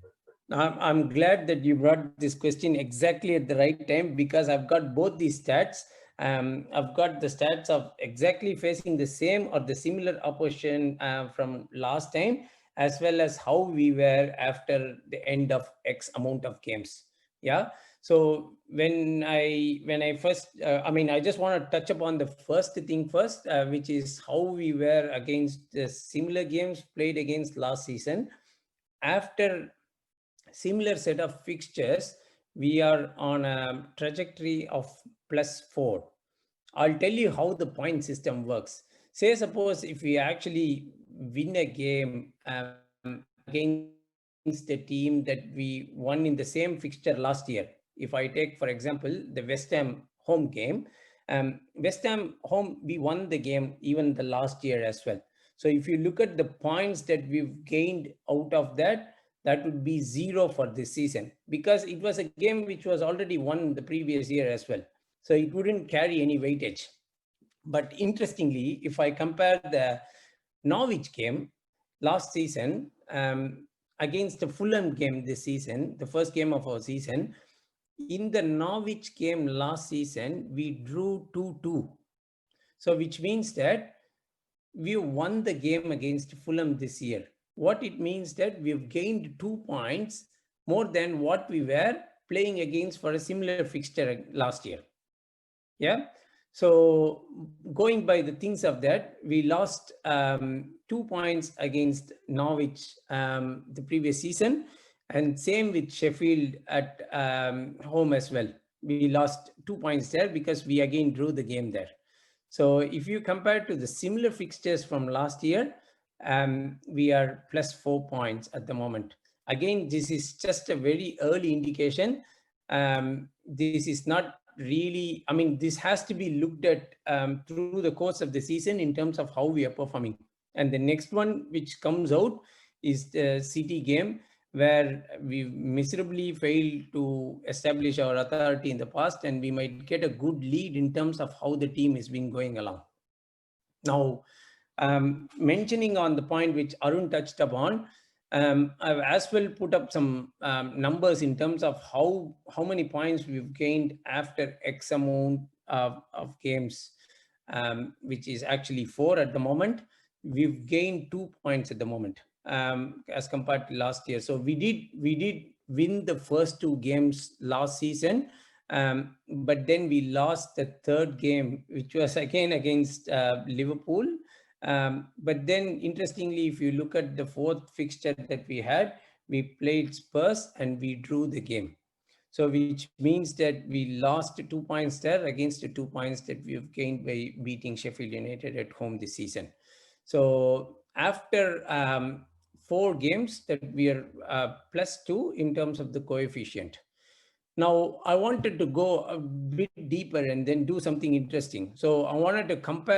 E: I'm glad that you brought this question exactly at the right time, because I've got both these stats. I've got the stats of exactly facing the same or the similar opposition from last time, as well as how we were after the end of X amount of games. Yeah. So when I first, I just want to touch upon the first thing first, which is how we were against the similar games played against last season. After similar set of fixtures, we are on a trajectory of +4. I'll tell you how the point system works. Say, suppose if we actually win a game against a team that we won in the same fixture last year. If I take, for example, the West Ham home game, West Ham home, we won the game even the last year as well. So if you look at the points that we've gained out of that, that would be 0 for this season, because it was a game which was already won the previous year as well. So it wouldn't carry any weightage. But interestingly, if I compare the Norwich game last season against the Fulham game this season, the first game of our season, in the Norwich game last season, we drew 2-2. So which means that we won the game against Fulham this year. What it means that we've gained 2 points more than what we were playing against for a similar fixture last year. Yeah. So going by the things of that, we lost 2 points against Norwich the previous season, and same with Sheffield at home as well. We lost 2 points there because we again drew the game there. So if you compare to the similar fixtures from last year, we are +4 points at the moment. Again, this is just a very early indication. This is not really, this has to be looked at through the course of the season in terms of how we are performing. And the next one which comes out is the City game, where we miserably failed to establish our authority in the past, and we might get a good lead in terms of how the team has been going along. Now, mentioning on the point which Arun touched upon, I've as well put up some numbers in terms of how many points we've gained after X amount of games, which is actually 4 at the moment. We've gained 2 points at the moment as compared to last year. So we did win the first 2 games last season, but then we lost the third game, which was again against Liverpool. But then, interestingly, if you look at the fourth fixture that we had, we played Spurs and we drew the game. So which means that we lost 2 points there against the 2 points that we have gained by beating Sheffield United at home this season. So after 4 games, that we are +2 in terms of the coefficient. Now, I wanted to go a bit deeper and then do something interesting. So I wanted to compare